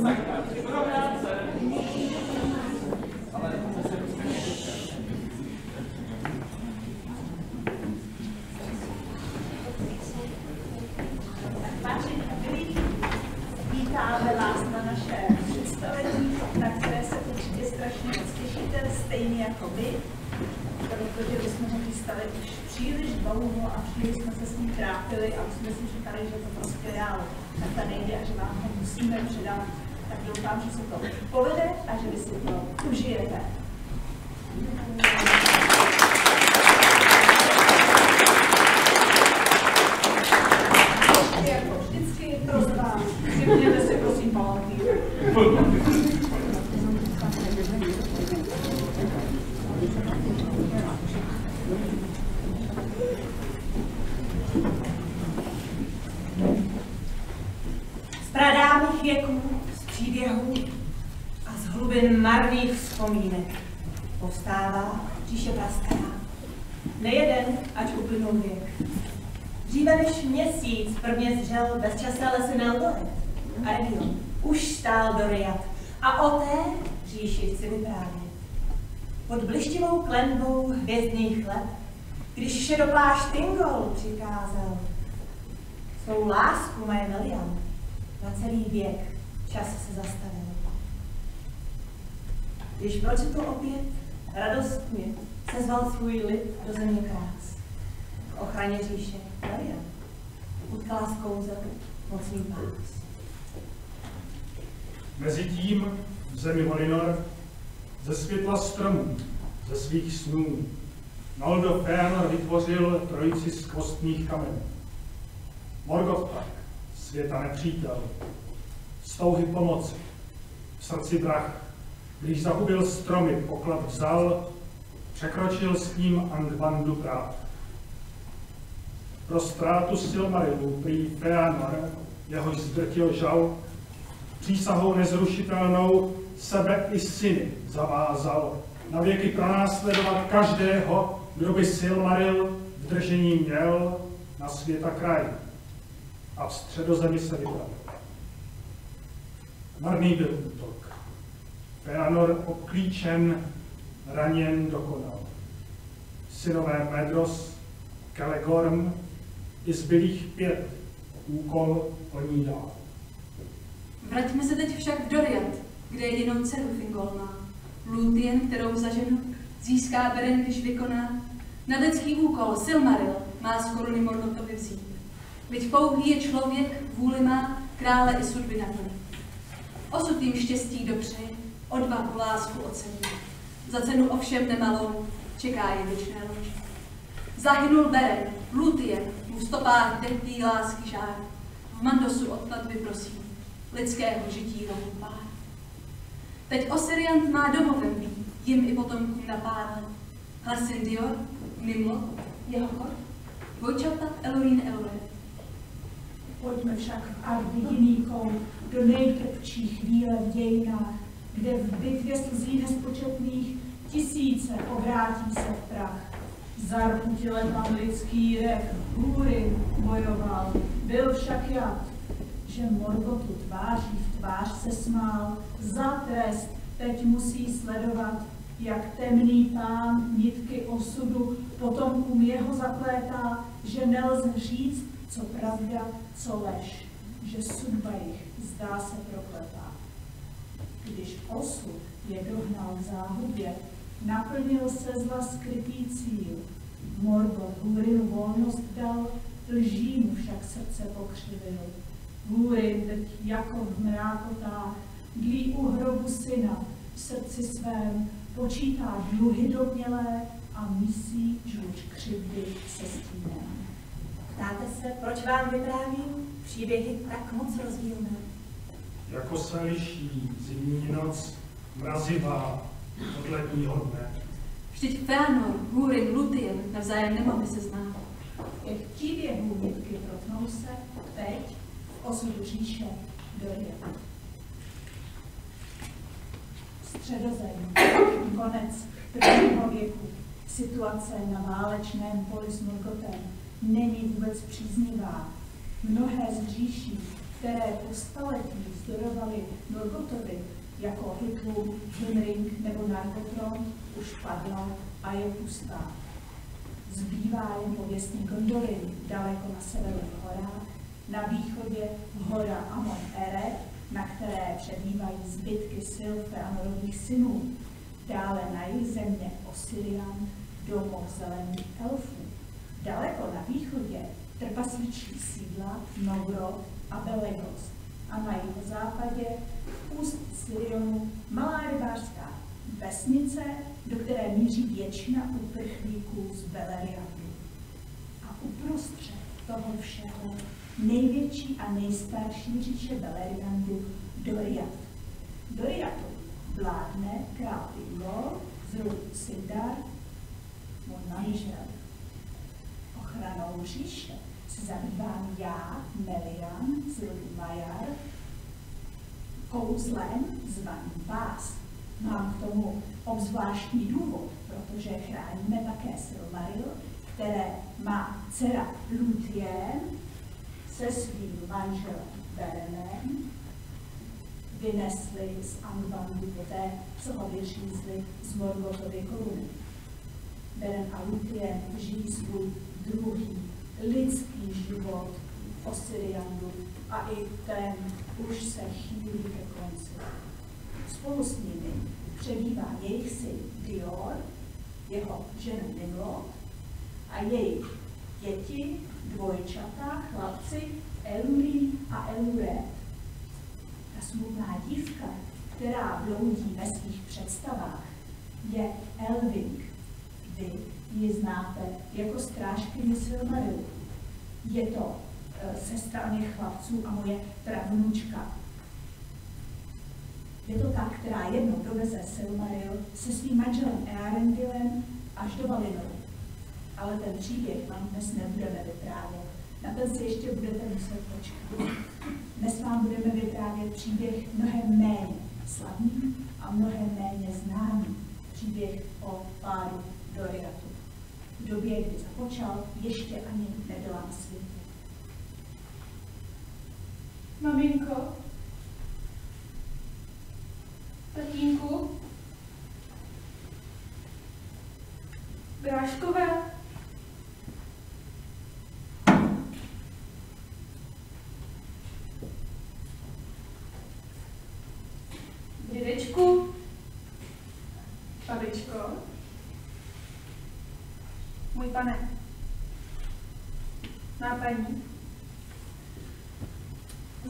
Vítáme vás na naše představení, na které se určitě strašně moc těšíte, stejně jako vy, protože my jsme ho chystali už příliš dlouho a příliš jsme se s ním trápili a už jsme si říkali, že to prostě dál takhle nejde a že vám ho musíme předat. Tak doufám, že se to povede a že vy si to užijete. Jako vždycky prosím, připněte si prosím palatýr. Z pradávných věků, z příběhů a z hlubin marných vzpomínek povstává říše prastará. Nejeden, ať uplynul věk. Dříve než měsíc prvně zřel bezčasné lesy Neldory a region už stál Doriath a o té říši chci vyprávět. Pod blištivou klenbou hvězdných let, když šedoplášť Thingol přikázal svou lásku moje Melian, na celý věk čas se zastavil. Když procitl opět, radostně sezval svůj lid do země krás. K ochraně říše Melian utkala z kouzel mocný pás. Mezitím v zemi Valinor ze světla stromů, ze svých snů, Noldor Fëanor vytvořil trojici z kostných kamenů. Morgoth pak, světa nepřítel, z touhy pomoci, v srdci vrah, když zahubil stromy, poklad vzal, překročil s ním Angbandů práv. Pro ztrátu Silmarillů prý Fëanor, jehož zdrtil žal, přísahou nezrušitelnou sebe i syny zavázal navěky pronásledovat každého, kdo by Silmaril v držení měl na světa kraj. A v Středozemi se vybral. Marný byl útok. Fëanor obklíčen, raněn dokonal. Synové Medros, Celegorm i zbylých 5 úkol plní dál. Vraťme se teď však v Doriath, kde jedinou dceru Thingol má. Lúthien, kterou za ženu získá Beren, když vykoná. Na lidský úkol Silmaril má z koruny Morgothovi vzít. Byť pouhý je člověk, vůli má, krále i sudby naplní. Osud jim štěstí dopřeje, odvahu, lásku ocení. Za cenu ovšem nemalou čeká je věčné lož. Zahynul Beren, Lúthien, mu v stopách dechtý lásky žár. V Mandosu odklad vyprosí, lidského žití rovný pár. Teď Osiriant má domovem být, jim i potomkům na pár let. Hlasindior, Nimlot, jeho chod, dvojčata Elorín Eloreth. Pojďme však v Arvidinikou do nejtrpčí chvíle v dějinách, kde v bitvě slzí nespočetných tisíce obrátí se v prach. Zarputile tam lidský rek, Húrin bojoval, byl však jad, že Morgothu tváří v tvář se smál, za trest teď musí sledovat, jak temný pán nitky osudu potomkům jeho zaplétá, že nelze říct, co pravda, co lež, že sudba jich zdá se prokletá. Když osud je dohnal v záhubě, naplnil se zla skrytý cíl. Morgoth Húrinu volnost dal, lží mu však srdce pokřivil. Húrin teď jako v mrákotách dlí u hrobu syna v srdci svém, počítá dluhy domělé a mísí žluč křivdy se stínem. Ptáte se, proč vám vyprávím příběhy tak moc rozdílné? Jako se liší zimní noc mrazivá od letního dne. Vždyť Fëanor, Húrin, Lúthien navzájem nemohli se znát. Těch příběhů nitky protnou se teď v osudu říše Doriath. Středozemí, konec prvního věku, situace na válečném poli s Morgothem není vůbec příznivá. Mnohé z říší které po staletí vzdorovaly Norgotovi, jako Hytlum, Himring nebo Nargothrond, už padla a je pustá. Zbývá jen pověstný Gondolin, daleko na severu v horách, na východě hora Amon Eret, na které přebývají zbytky sil Feanorových synů, dále na jih země Osirian, domov zelených elfů. Daleko na východě trpasličí sídla Nogrod a Belegos a na jihozápadě v úst Sirionu malá rybářská vesnice, do které míří většina uprchlíků z Beleriandu. A uprostřed toho všeho největší a nejstarší říše Beleriandu Doriath. Doriathu vládne král Ingol z rodu Sindar, můj manžel. Ochranou říše se zabývám já, Melian, z rodu Majar, kouzlem zvaným Pás. Mám k tomu obzvláštní důvod, protože chráníme také Silmaril, které má dcera Lúthien se svým manželem Berenem vynesli z Angvandu poté, co ho vyřízli z Morgotovy koruny. Beren a Lúthien žijí svůj druhý lidský život v Osiriandu a i ten už se chýlí ke konci. Spolu s nimi přebývá jejich syn Dior, jeho žena Nimlod a jejich děti, dvojčata, chlapci Elurinn a Elured. Ta smutná dívka, která bloudí ve svých představách, je Elwing. Vy ji znáte jako strážkyni Silmarilu. Je to sestra oněch chlapců a moje pravnučka. Je to ta, která jednou doveze Silmaril se svým manželem Earendilem až do Valinoru. Ale ten příběh vám dnes nebudeme vyprávět. Na ten si ještě budete muset počkat. Dnes vám budeme vyprávět příběh mnohem méně slavný a mnohem méně známý. Příběh o páru Doriathu. V době, kdy započal, ještě ani nebyla na světě. Maminko, tatínku, bráškové, dědečku, babičko, můj pane, má paní.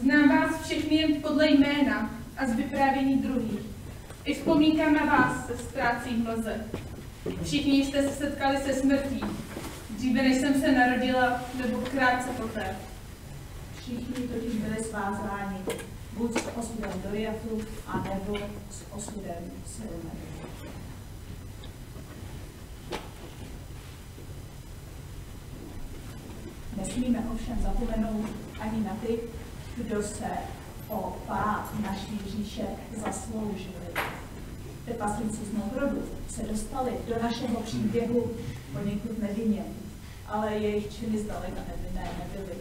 Znám vás všechny jen podle jména a z vyprávění druhých. I vzpomínkám na vás se ztrácí v mlze. Všichni jste se setkali se smrtí, dříve než jsem se narodila, nebo krátce poté. Všichni totiž byli svázáni buď s osudem Doriathu, anebo s osudem Silmarilu. Nesmíme ovšem zapomenout ani na ty, kdo se o pád naší říše zasloužili. Trpaslíci z Novrodu se dostali do našeho příběhu poněkud nevinně, ale jejich činy zdaleka nevinné nebyly.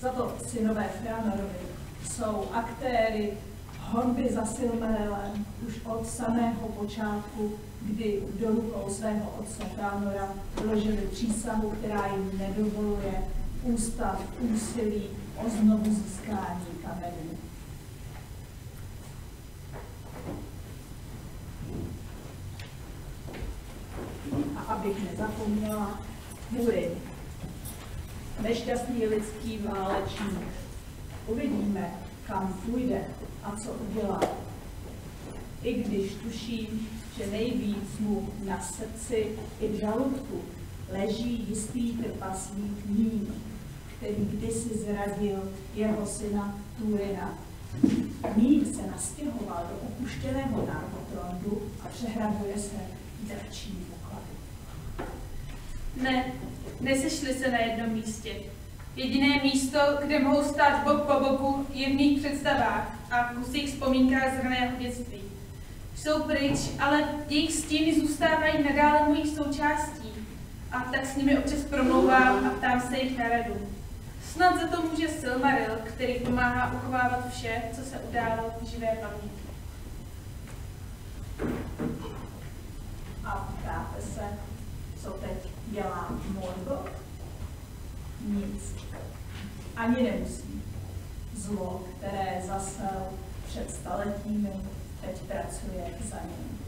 Za to synové Feanorovi jsou aktéry honby za Silmarilem už od samého počátku, kdy do rukou svého otce Feanora vložili přísahu, která jim nedovoluje ústav úsilí o znovu získání kamenů. A abych nezapomněla, Hurin, nešťastný lidský válečník. Uvidíme, kam půjde a co udělá. I když tuším, že nejvíc mu na srdci i v žaludku leží jistý trpaslík Mín, který kdysi zradil jeho syna Túrina. Mín se nastěhoval do opuštěného Nargothronu a přehraduje se dračí poklady. Ne, nesešli se na jednom místě. Jediné místo, kde mohou stát bok po boku, je v mých představách a v kusích vzpomínkách z raného dětství. Jsou pryč, ale jejich stíny zůstávají nadále mojí součástí. A tak s nimi občas promlouvám a ptám se jich na radu. Snad za to může Silmaril, který pomáhá uchovávat vše, co se událo v živé paměti. A ptáte se, co teď dělá Morgoth? Nic. Ani nemusí. Zlo, které zasel před staletími, teď pracuje za ním.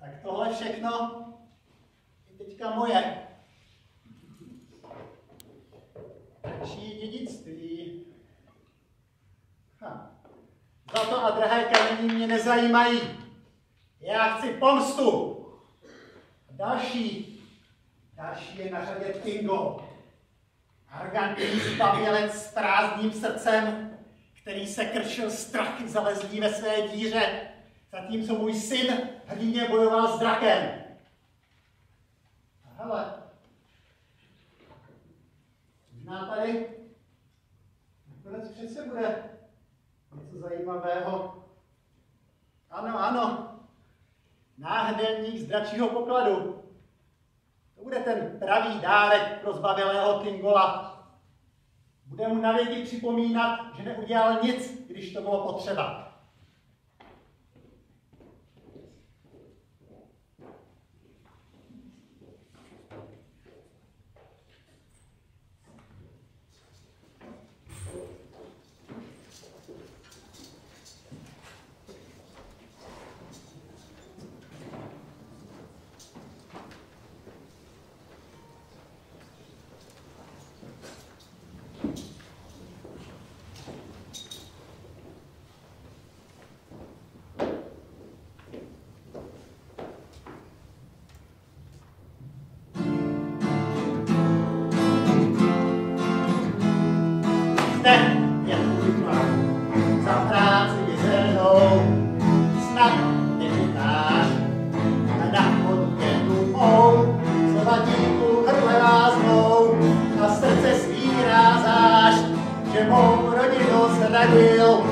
Tak tohle všechno je teďka moje. Naší dědictví. Zlato a drahé kameny mě nezajímají. Já chci pomstu. Další je na řadě Tingo. Arrogantní zbabělec s prázdným srdcem, který se krčil strachy zalezlý ve své díře, zatímco můj syn hrdinně bojoval s drakem. A hele, možná tady nakonec přece bude něco zajímavého. Ano, náhrdelník z dračího pokladu. To bude ten pravý dárek pro zbabělého Tingola. Bude mu navěky připomínat, že neudělal nic, když to bylo potřeba. Je tvůj plán za práci mizernou, snad nechytáš a na podnětu mou, slova díku hrle váznou, na srdce svý rázáš, že mou rodinu zradil,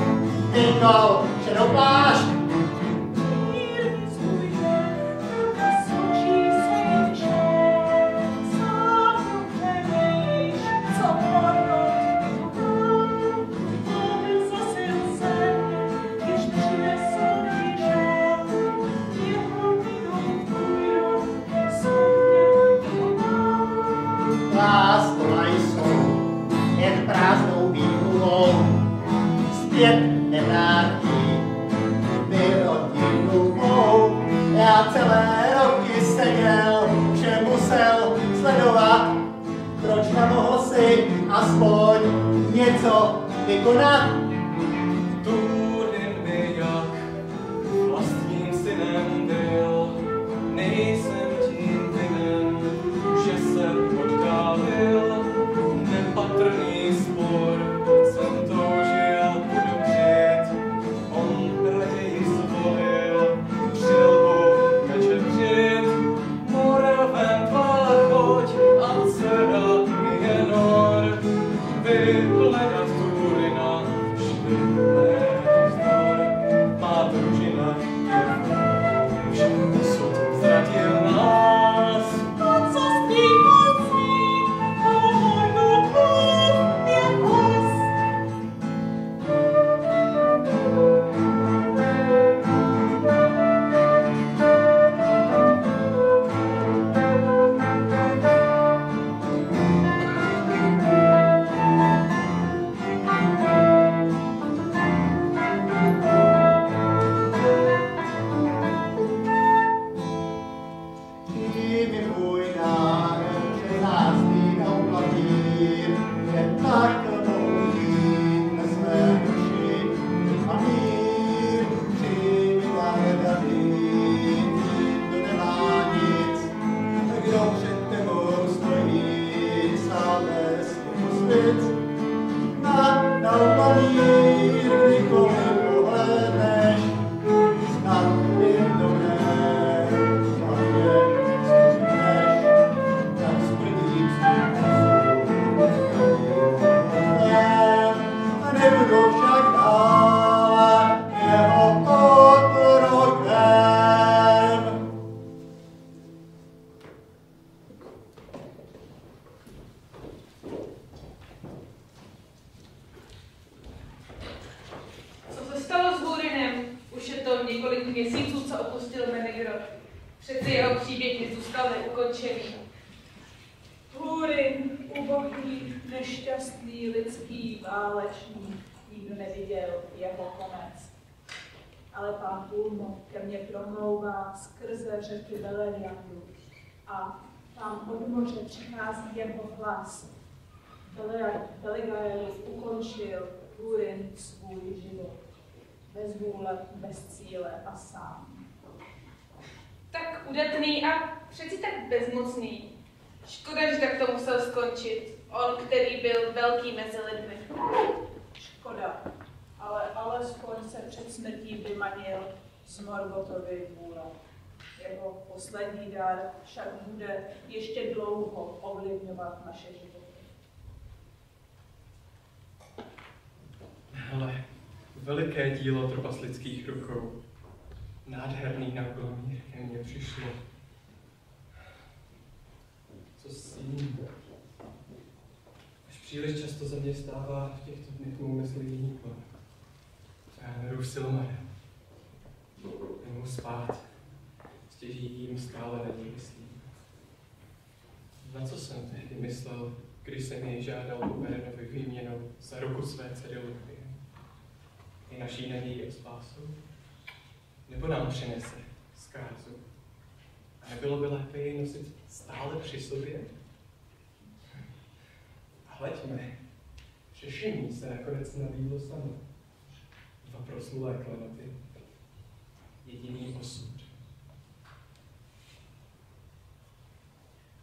Tingo, šedoplášť. Celé roky seděl, že musel sledovat, proč nemohl si aspoň něco vykonat. Tudy mi jak vlastním synem byl, nejsem tím vinen, že se oddálil, nepatrný spor, jsem toužil udobřit, on raději zvolil přilbu. Moravem tvá choď a dcera mi je nor, vyhledat Turina, vždy vzdor. Má družina už dosud zradil nás. To, co s tím musí, to můj duchův je hlas. Přeci jeho příběh nezůstal neukončený. Hůrin, ubohý, nešťastný lidský válečník, nikdo neviděl jeho konec. ale pán Ulmo ke mně promlouvá skrze řeky Beleriandu a tam od moře přichází jeho hlas. Beligael ukončil Lúthien svůj život. Bez vůle, bez cíle a sám. Tak udatný a přeci tak bezmocný. Škoda, že tak to musel skončit. On, který byl velký mezi lidmi. Škoda, ale alespoň se před smrtí vymanil z Morgothovy vůle. Jeho poslední dar však bude ještě dlouho ovlivňovat naše životy. Hele, veliké dílo trpaslických rukou. Nádherný Nauglamír ke mně přišlo. Co s ním? Až příliš často ze mě stává v těchto dnech mou mysli výnikla. Fëanorův Silmaril. Nemohu spát. Stěží jim stále nemyslím. Na co jsem tehdy myslel, když jsem jej žádal po Berenovi výměnou za ruku své dcery Lúthien? Je naší nadějí a spásou? Nebo nám přinese zkázu? A nebylo by lépe jej nosit stále při sobě? Hleďme, řešení se nakonec nabídlo samo. 2 proslulé klenoty, jediný osud.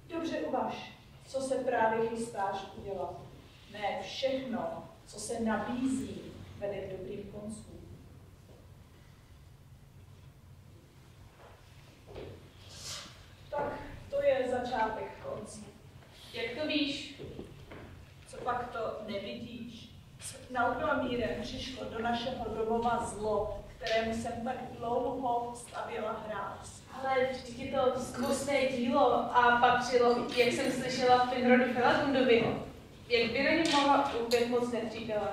Dobře uvaž, co se právě chystáš udělat. Ne všechno, co se nabízí, vede k dobrým koncům. Tak to je začátek konce. Jak to víš? Co pak to nevidíš? S Nauglamírem přišlo do našeho domova zlo, kterému jsem tak dlouho stavěla hráz. Ale vždyť je to skvostné dílo a patřilo, jak jsem slyšela, Finrodu Felagundovi. Jak by na něm mohla útět moc nepřítele?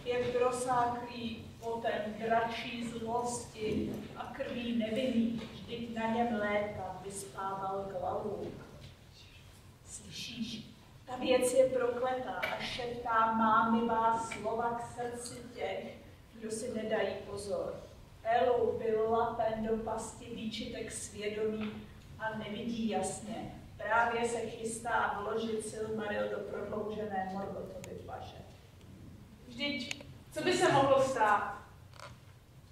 Je prosáklý potem dračí zlosti a krví nevinných, vždyť na něm léta vyspával Glaurung. Slyšíš, ta věc je prokletá a šeptá mámivá slova k srdci těch, kdo si nedají pozor. Elu byl lapen do pasti výčitek svědomí a nevidí jasně. Právě se chystá vložit Silmaril do prodloužené Morgothovy paže. Vždyť, co by se mohlo stát?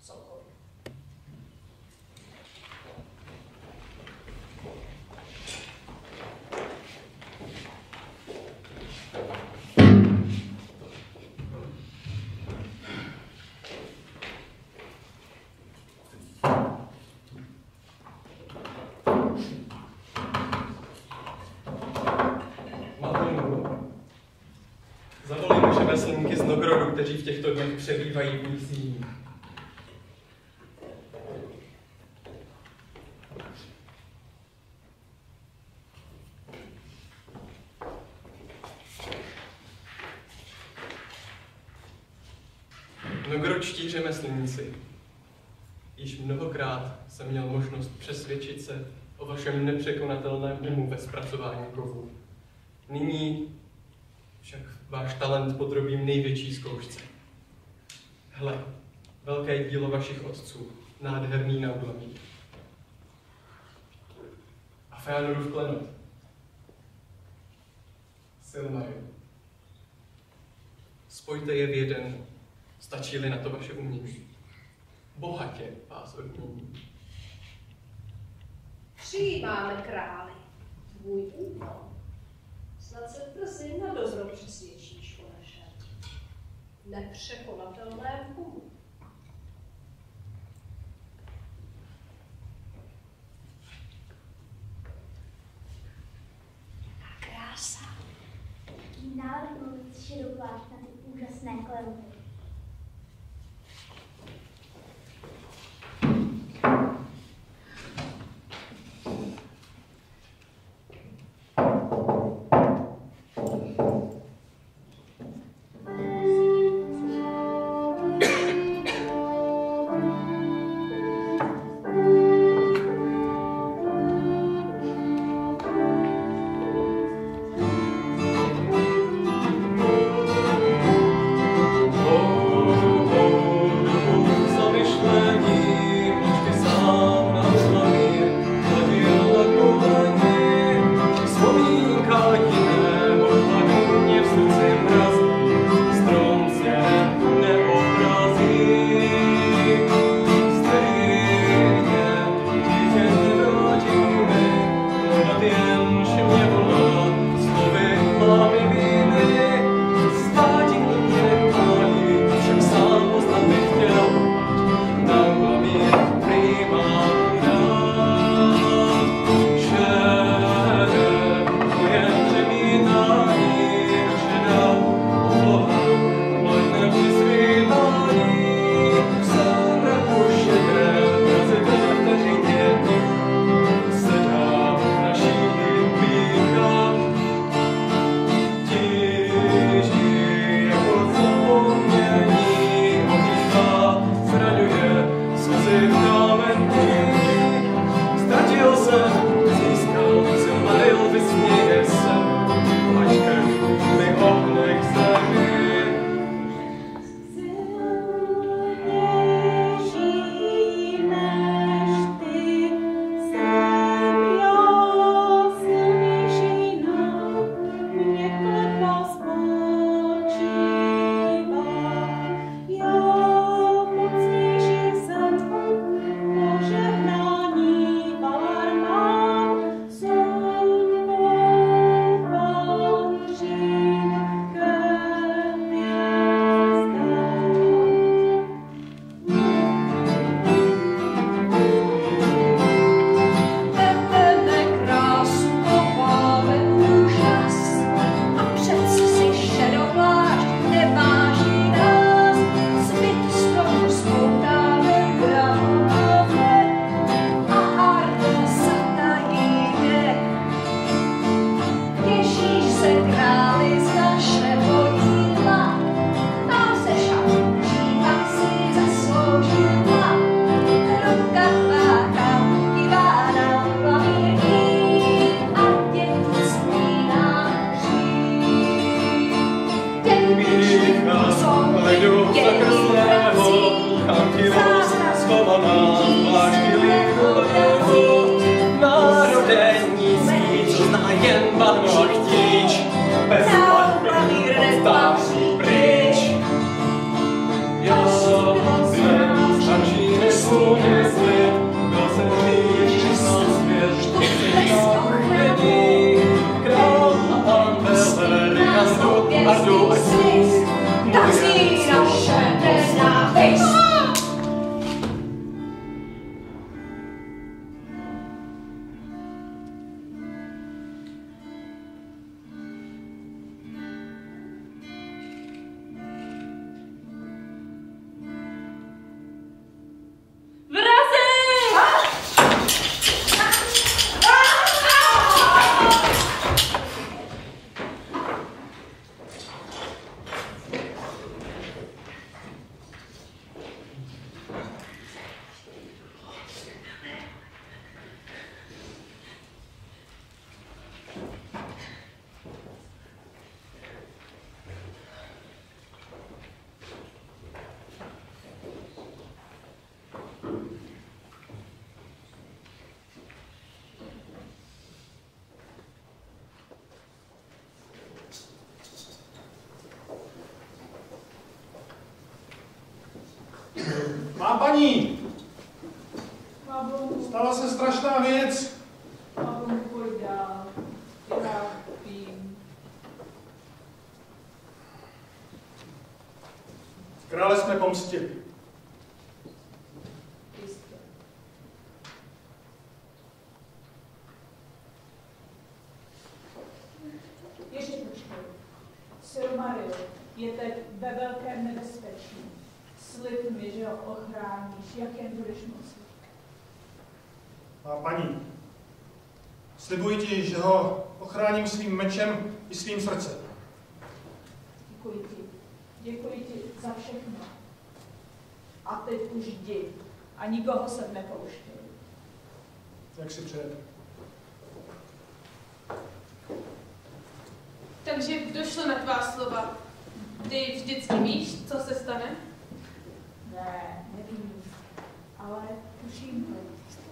Cokoliv. Zavolím řemeslníky z Nogrodu, kteří v těchto dnech přebývají v místí. Nogrodští řemeslníci, již mnohokrát jsem měl možnost přesvědčit se o vašem nepřekonatelném umu ve zpracování kovů. Nyní však váš talent podrobím největší zkoušce. Hle, velké dílo vašich otců, nádherný Nauglamír. A Fëanorův klenot. Silmaril. Spojte je v jeden, stačí-li na to vaše umění. Bohatě vás odmění. Přijímáme, králi, tvůj úkol. Snad se brzy na dobro přesvědčíš o našem nepřekonatelném umu. Jaká krása! Jaký návrh mluvit širokváš na ty úžasné klenoty. bahno a chtíč, bez plavby stáří pryč. Já jsem starší než sluně svět, byl jsem blíž na svět, štěstí král a pan veselý a zdu a jdu a jdu. Tak zní naše nenávis. Má paní, stala se strašná věc. Pojď dál, já vím. Krále jsme pomstili. Ještě počkej. Silmaril je teď ve velkém nebezpečí. Slib mi, že ho ochráníš, jak jen budeš moci. Má paní, slibuji ti, že ho ochráním svým mečem i svým srdcem. Děkuji ti za všechno. A teď už jdi a nikoho jsem nepouštěl. Jak si přejete? Takže došlo na tvá slova. Ty vždycky víš, co se stane? Ne, nevím. Ale tuším to.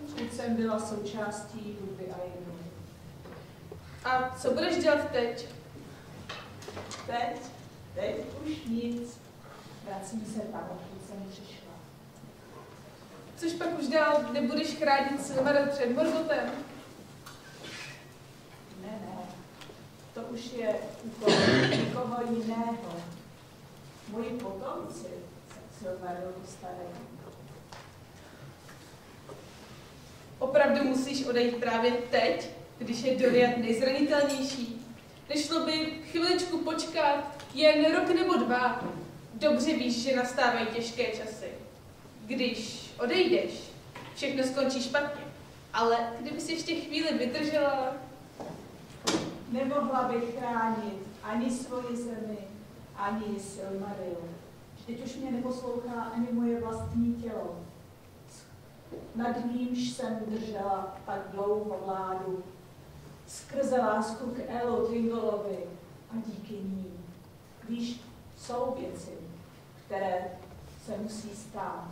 Vždyť jsem byla součástí hudby a jednou. A co budeš dělat teď? Teď už nic. Vracím se tam, odkud jsem přišla. Což pak už dál nebudeš chránit Silmaril před Morgotem? Ne. To už je úkol někoho jiného. Moji potomci se Silmaril postarají. Opravdu musíš odejít právě teď, když je Doriath nejzranitelnější? Nešlo by chviličku počkat, jen rok nebo 2. Dobře víš, že nastávají těžké časy. Když odejdeš, všechno skončí špatně. Ale kdybys ještě chvíli vydržela... Nemohla bych chránit ani svoji zemi, ani Silmaril. Teď už mě neposlouchá ani moje vlastní tělo. Nad nímž jsem držela tak dlouho vládu. Skrze lásku k Elu Thingollovi a díky ní. Víš, jsou věci, které se musí stát,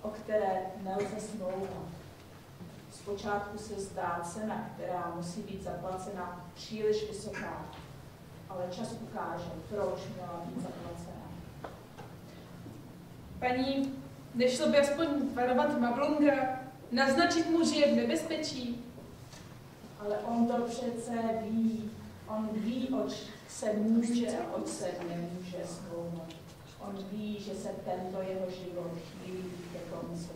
o které nelze smlouvat. Zpočátku se zdá cena, která musí být zaplacena, příliš vysoká, ale čas ukáže, proč měla být zaplacena. Paní, nešlo by aspoň varovat Mablunga, naznačit mu, že je v nebezpečí? Ale on to přece ví. On ví, oč se může a oč se nemůže smlouvat. On ví, že se tento jeho život chýlí ke konci.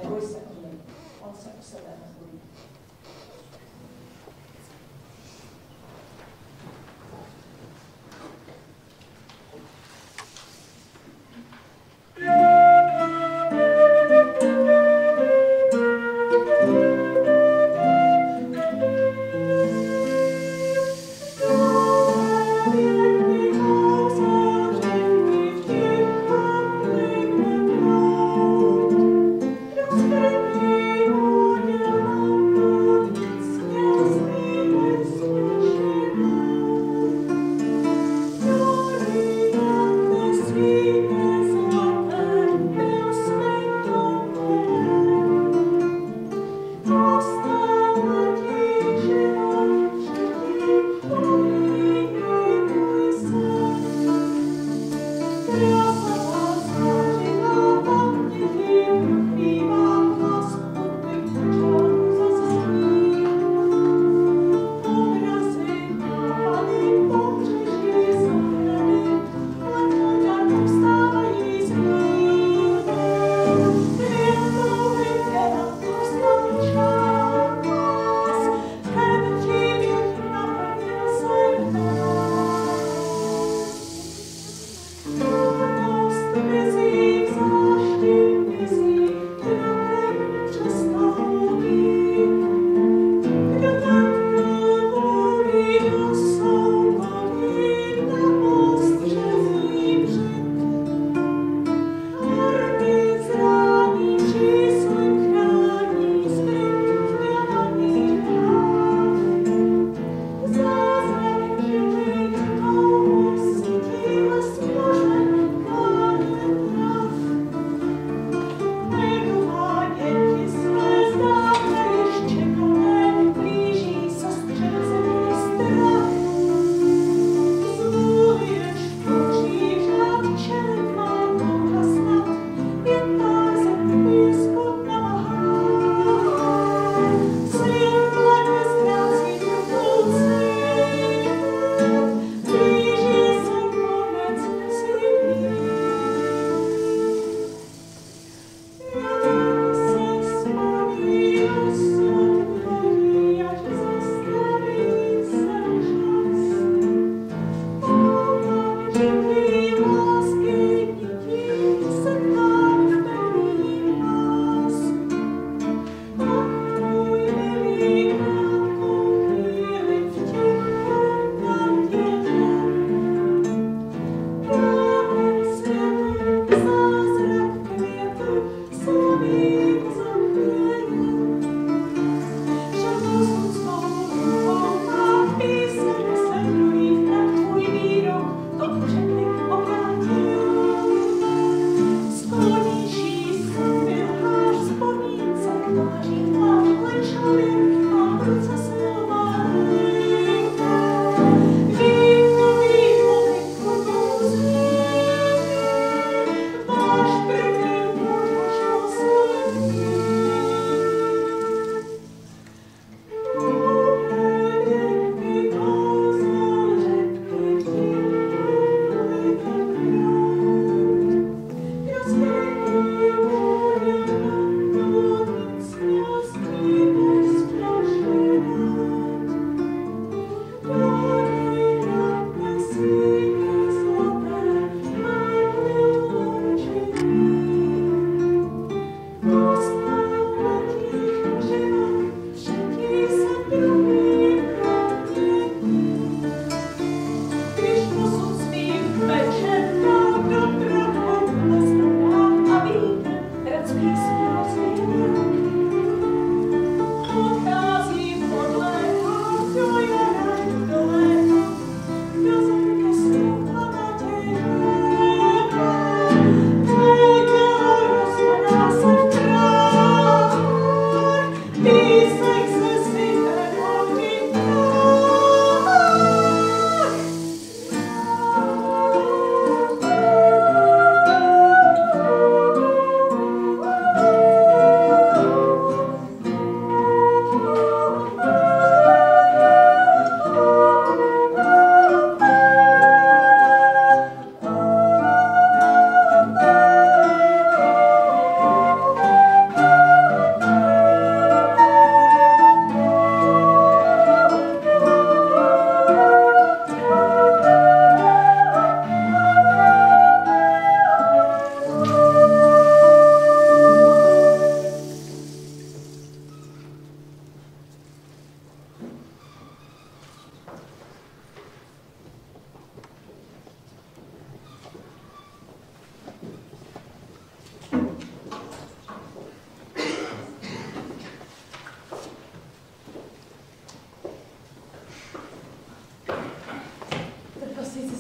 Neboj se o něj. On se o sebe nebojí. Thank you.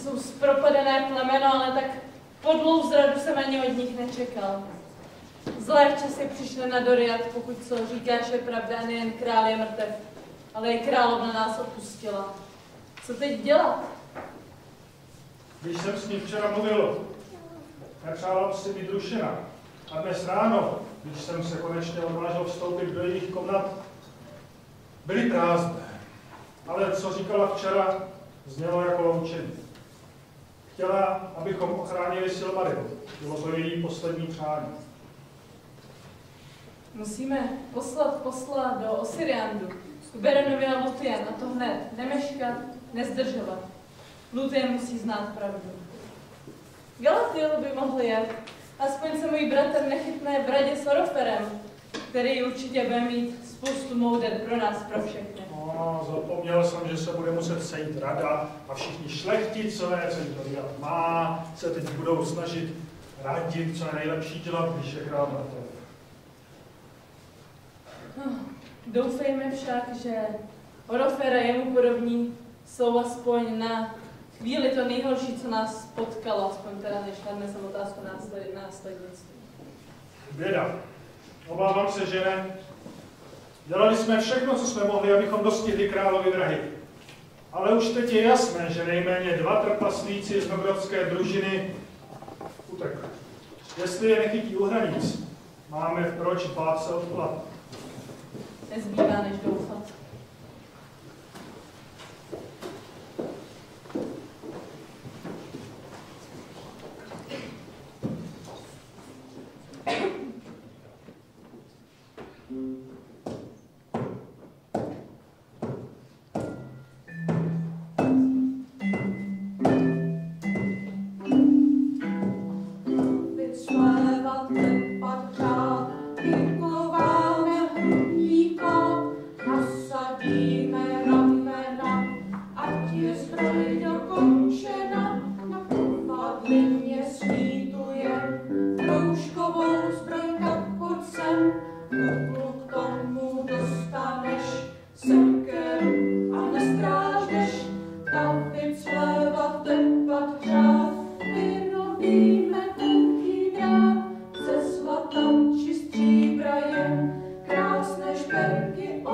jsou zpropadené plemeno, ale tak podlou zradu jsem ani od nich nečekal. Zlé časy přišly na Doriath, pokud co říkáš je pravda, nejen král je mrtev, ale i královna nás opustila. Co teď dělat? Když jsem s ní včera mluvil, nepřála si být rušena. A dnes ráno, když jsem se konečně odvážil vstoupit do jejich komnat, byly prázdné. Ale co říkala včera, znělo jako loučení. Chtěla, abychom ochránili Silmaril. Bylo to její poslední přání. Musíme poslat posla do Osiriandu, k Berenovi a Lúthien, a to hned. Nemeškat, nezdržovat. Lúthien musí znát pravdu. Galadriel by mohl jet, aspoň se můj bratr nechytne v radě s Oroferem, který určitě bude mít spoustu mouder pro nás, pro všechny. No, zapomněl jsem, že se bude muset sejít rada a všichni šlechticové, co Doriath má, se teď budou snažit radit, co je nejlepší dělat, když je král mrtev. Doufejme však, že Orofer a jemu podobní jsou aspoň na chvíli to nejhorší, co nás potkalo, aspoň teda než na jsem otázku následnictví. Běda. Obávám se, že ne. Dělali jsme všechno, co jsme mohli, abychom dostihli královi drahy. Ale už teď je jasné, že nejméně 2 trpaslíci z nogrodské družiny utekli. Jestli je nechytí u hranic, máme proč bát se odplatit. Nezbývá než doufat.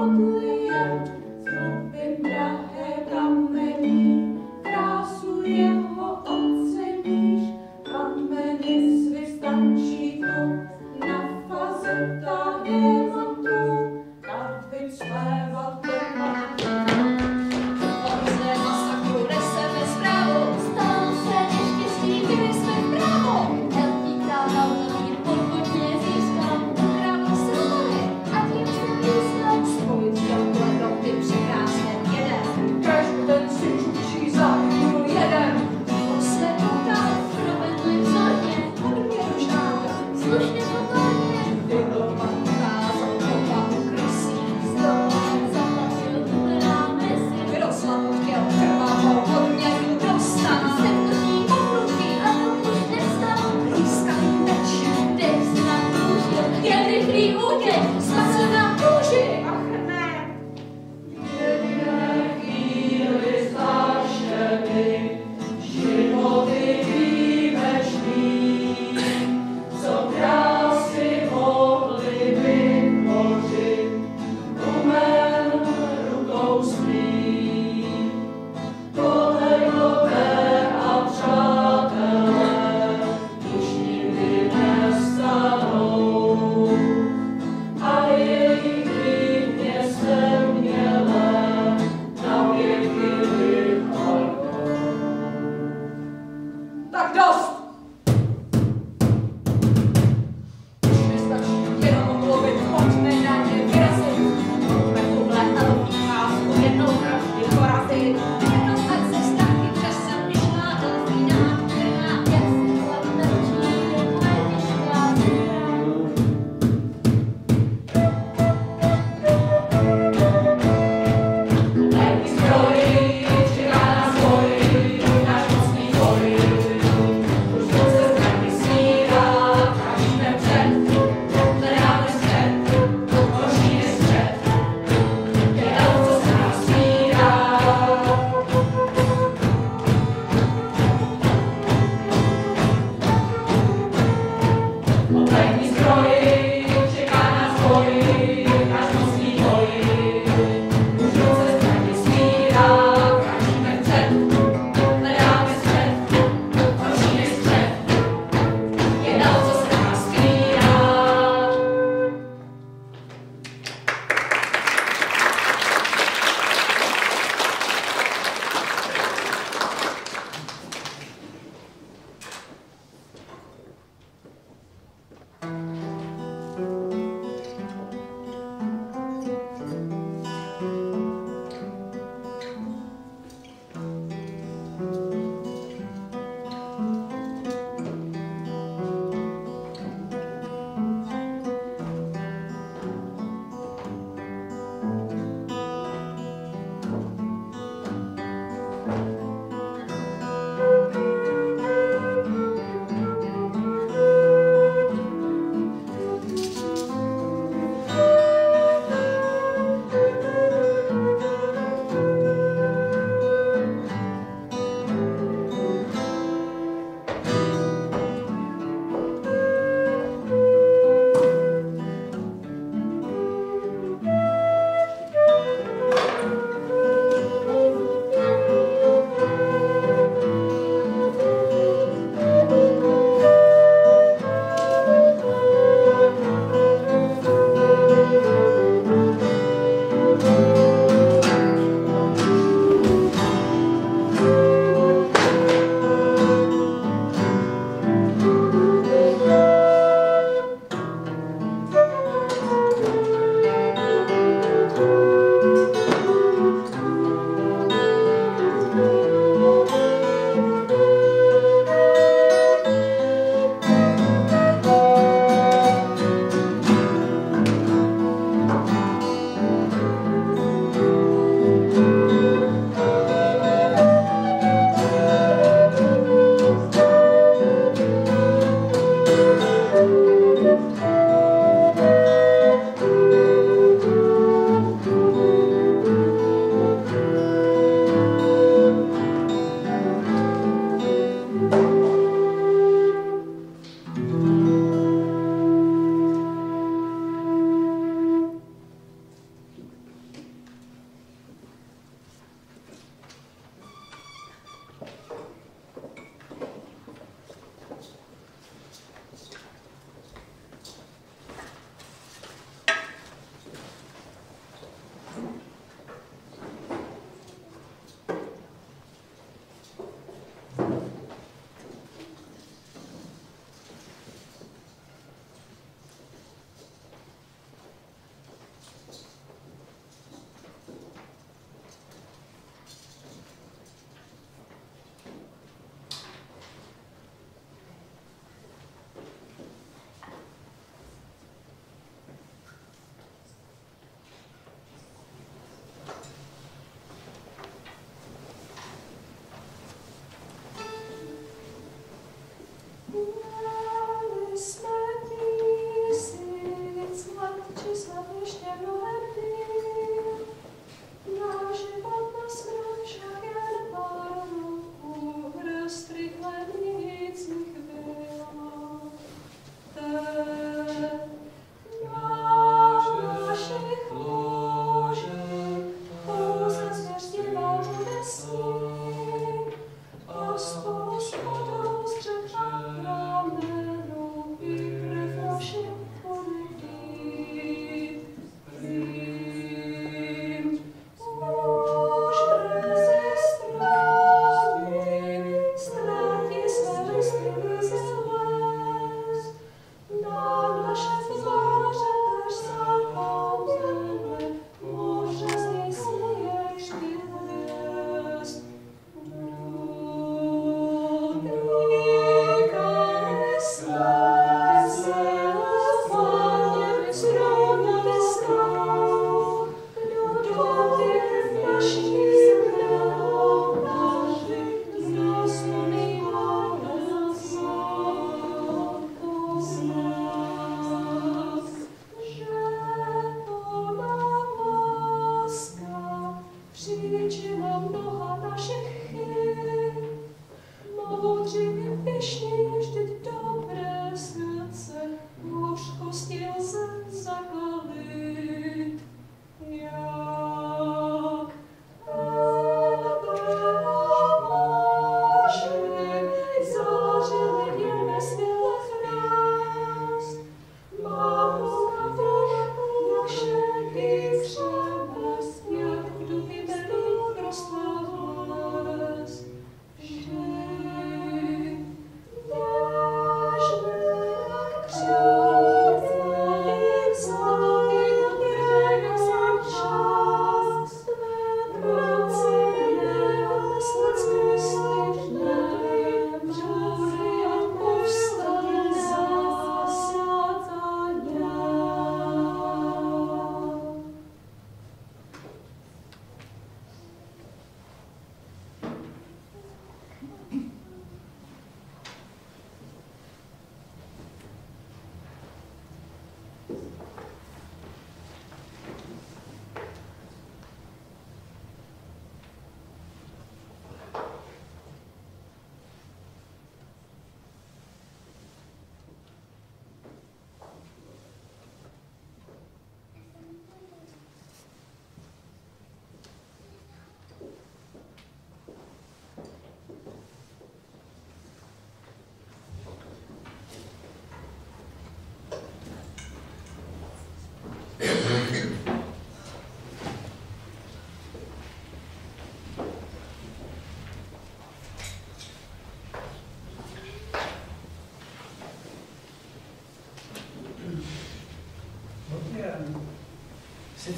odlijem z hlubin drahé kamení, krásu jeho oceníš, prameny svistančí tu, na fazetách diamantů, kadvit slévat tematu. Ohrozné masakru neseme zprávu, Stalo se neštěstí, byli jsme vpravo. Velký král podvodně získal, ukradl Silmary a tím se blízkal. Spojit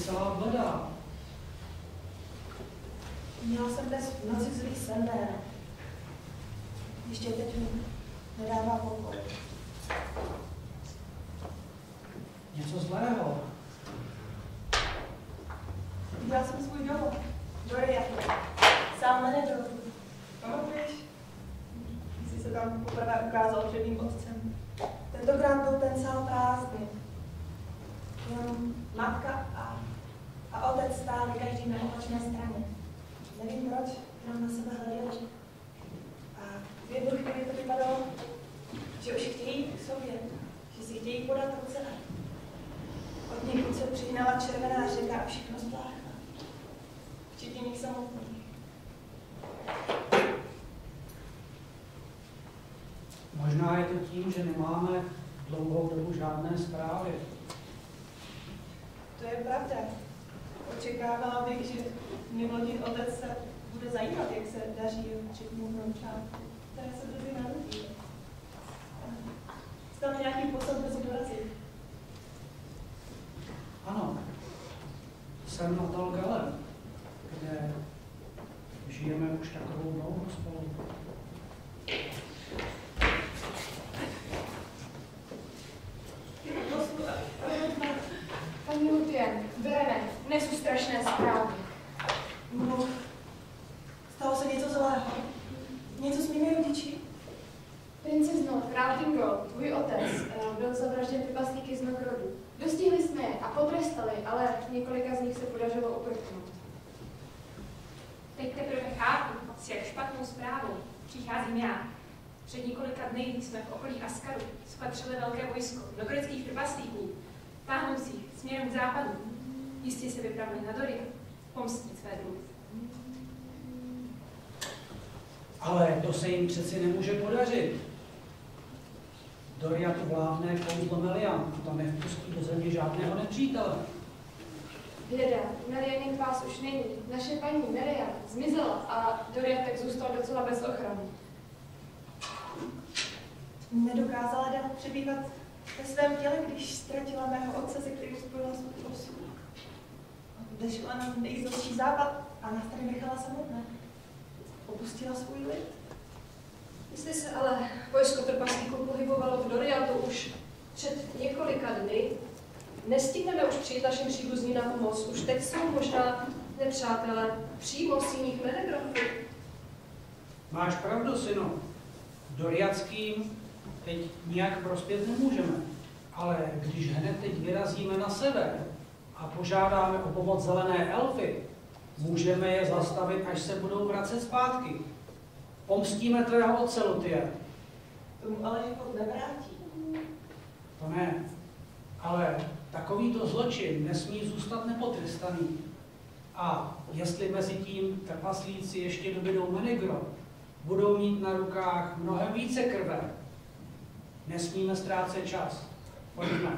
celá bledá. Měla jsem dnes v noci zlý sen, ne? Ještě teď mi nedává pokoj. Něco zlého. Viděla jsem svůj domov. Dorian. Sám Menedor. Pamatuješ? Jsi se tam poprvé ukázal před mým otcem. Tentokrát byl ten sál prázdný. Jenom matka a otec stáli každý na opačné straně. Nevím proč, jenom na sebe hleděli. A v jednu chvíli to vypadalo, že už chtějí k sobě, že si chtějí podat ruce. Od někud se přihnala červená řeka a všechno spláchla. Včetně nich samotných. Možná je to tím, že nemáme dlouhou dobu žádné zprávy. To je pravda. Očekávala bych, že Mimodin otec se bude zajímat, jak se daří třetímu vnoučátku, které se brzy narodí. Stane nějaký posled brzy dorazit. Ano, jsem na Talgale, kde žijeme už takovou dlouhou spolu. Paní Lutien, Berene, nesu strašné zprávy. No, stalo se něco zlého. Něco s mými rodiči? Princezno, král Tingle, tvůj otec, byl zavražděn trpaslíky z Nogrodu. Dostihli jsme je a potrestali, ale několika z nich se podařilo uprchnout. Teď teprve chápu, s jak špatnou zprávou přicházím já. Před několika dny jsme v okolí Askaru spatřili velké vojsko nogrodských trpaslíků, táhnoucích směrem k západu. Jistě se vypravili na Doria, pomstít své druhy. Ale to se jim přeci nemůže podařit. Doria tu vládne kouzlo Melian a tam nevpustí do země žádného nepřítele. Běda, Melianin pás už není. Naše paní Melian zmizela a Doria tak zůstal docela bez ochrany. Nedokázala dál přebývat ve svém těle, když ztratila mého otce, se kterým spojila svůj osud. Odešla na nejzlejší západ a nás tady nechala samotné. Opustila svůj lid. Jestli se ale vojsko trpaslíků pohybovalo v Doriatu už před několika dny, nestihneme už přijít našim příbuzným na pomoc. Už teď jsou možná nepřátelé přímo síních Menedorfů. Máš pravdu, synu. Doriatským teď nijak prospět nemůžeme. Ale když hned teď vyrazíme na sever a požádáme o pomoc zelené elfy, můžeme je zastavit, až se budou vracet zpátky. Pomstíme tvého otce, Lutie. Tomu ale život nevrátí. To ne. Ale takovýto zločin nesmí zůstat nepotrestaný. A jestli mezi tím trpaslíci ještě dobydou Menegro, budou mít na rukách mnohem více krve. Nesmíme ztrácet čas. Pojďme.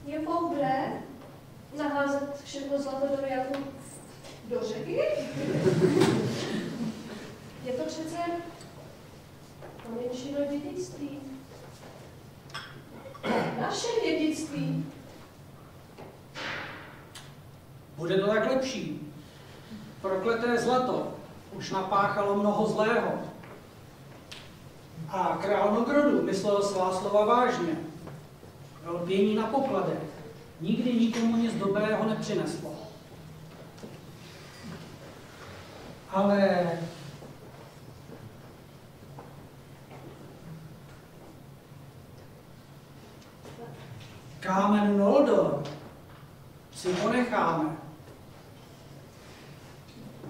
Je moudré naházet všechno zlato do Doriatu do řeky? Je to přece maminčino dědictví. Naše dědictví. Bude to tak lepší. Prokleté zlato už napáchalo mnoho zlého. A král Nogrodu myslel svá slova vážně. Lpění na pokladech nikdy nikomu nic dobrého nepřineslo. Ale kámen Noldor si ponecháme.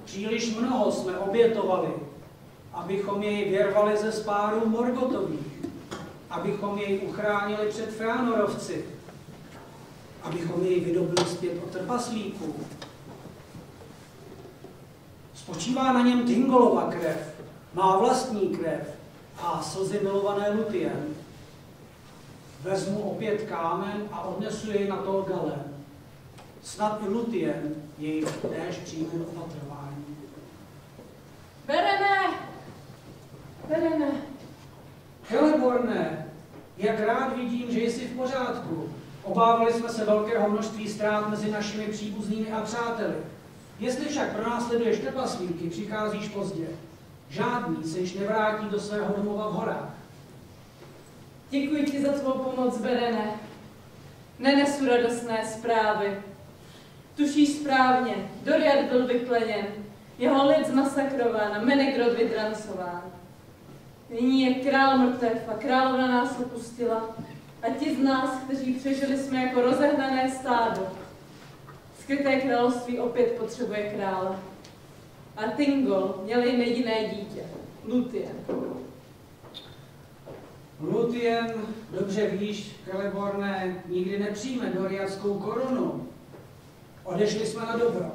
Příliš mnoho jsme obětovali, abychom jej vyrvali ze spárů Morgotových, abychom jej uchránili před Fëanorovci, abychom jej vydobili zpět od trpaslíků. Spočívá na něm Thingolova krev, má vlastní krev a slzy milované Lúthien. Vezmu opět kámen a odnesu jej na Tolgalen. Snad i Lúthien jej též přijme do opatrování. Berene! Berene! Celeborne, jak rád vidím, že jsi v pořádku. Obávali jsme se velkého množství ztrát mezi našimi příbuznými a přáteli. Jestli však pronásleduješ trpaslíky, přicházíš pozdě. Žádný se již nevrátí do svého domova v horách. Děkuji ti za tvou pomoc, Berene. Nenesu radostné zprávy. Tušíš správně, Doriath byl vypleněn, jeho lid zmasakrován a Menegrod vydrancován. Nyní je král mrtev a královna nás opustila a ti z nás, kteří přežili, jsme jako rozehnané stádo. Skryté království opět potřebuje krále. A Thingol měl jen jediné dítě, Lúthien. Lúthien, dobře víš, Celeborne, nikdy nepřijme doriatskou korunu. Odešli jsme na dobro.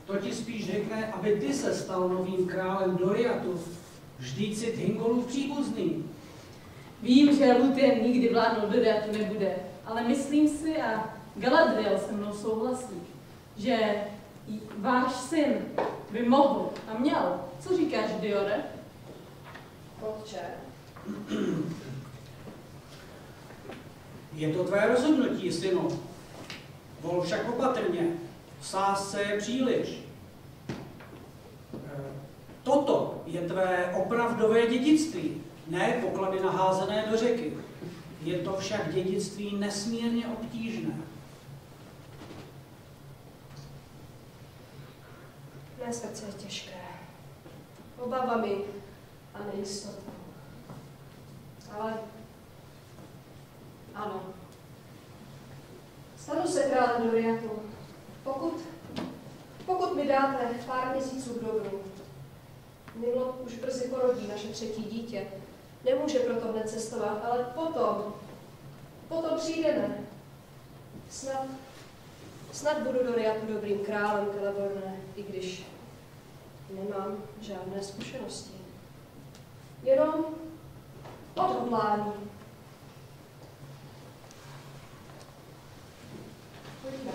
To ti spíš řekne, aby ty se stal novým králem Doriatu. Vždyť si Thingolův příbuzný. Vím, že Lúthien nikdy vládnout Doriatu nebude, ale myslím si, a Galadriel se mnou souhlasí, že váš syn by mohl a měl. Co říkáš, Diore? Otče. Je to tvé rozhodnutí, synu. Vol však opatrně. V sázce je příliš. Toto je tvé opravdové dědictví, ne poklady naházené do řeky. Je to však dědictví nesmírně obtížné. Mé srdce je těžké. Obavami a nejistotou. Ale ano. Stanu se králem Doriatu. Pokud mi dáte pár měsíců k dobru. Nimlod už brzy porodí naše třetí dítě. Nemůže proto hned cestovat, ale potom přijdeme. Snad budu Doriatu dobrým králem, Celeborne, i když nemám žádné zkušenosti. Jenom odhodlání. Pojďme.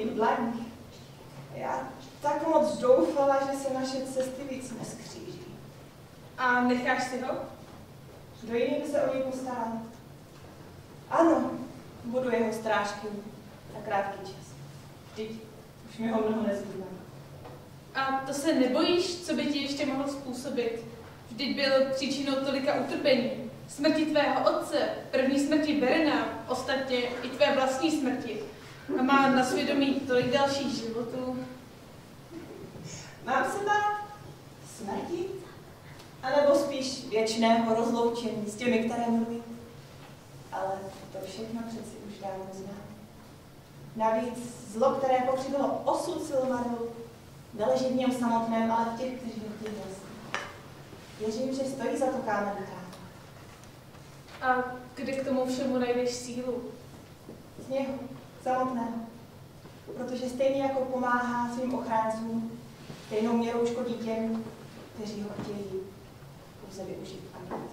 mých dlaních. Já tak moc doufala, že se naše cesty víc neskříží. A necháš si ho? Kdo jiný by se o něj postaral? Ano, budu jeho strážkou na krátký čas. Vždyť už mi ho mnoho nezbývá. A to se nebojíš, co by ti ještě mohlo způsobit? Vždyť byl příčinou tolika utrpení. Smrti tvého otce, první smrti Berena, ostatně i tvé vlastní smrti. A má na svědomí tolik dalších životů. Mám se bát smrti? A nebo spíš věčného rozloučení s těmi, které miluji? Ale to všechno přeci už dávno znám. Navíc zlo, které pokřivilo osud Silmaril, neleží v něm samotném, ale v těch, kteří ho chtějí vlastní. Věřím, že stojí za to kámen král. A kde k tomu všemu najdeš sílu? Z něho, samotného. Protože stejně jako pomáhá svým ochráncům, stejnou měrou škodí těm, kteří ho chtějí pouze využít a mít.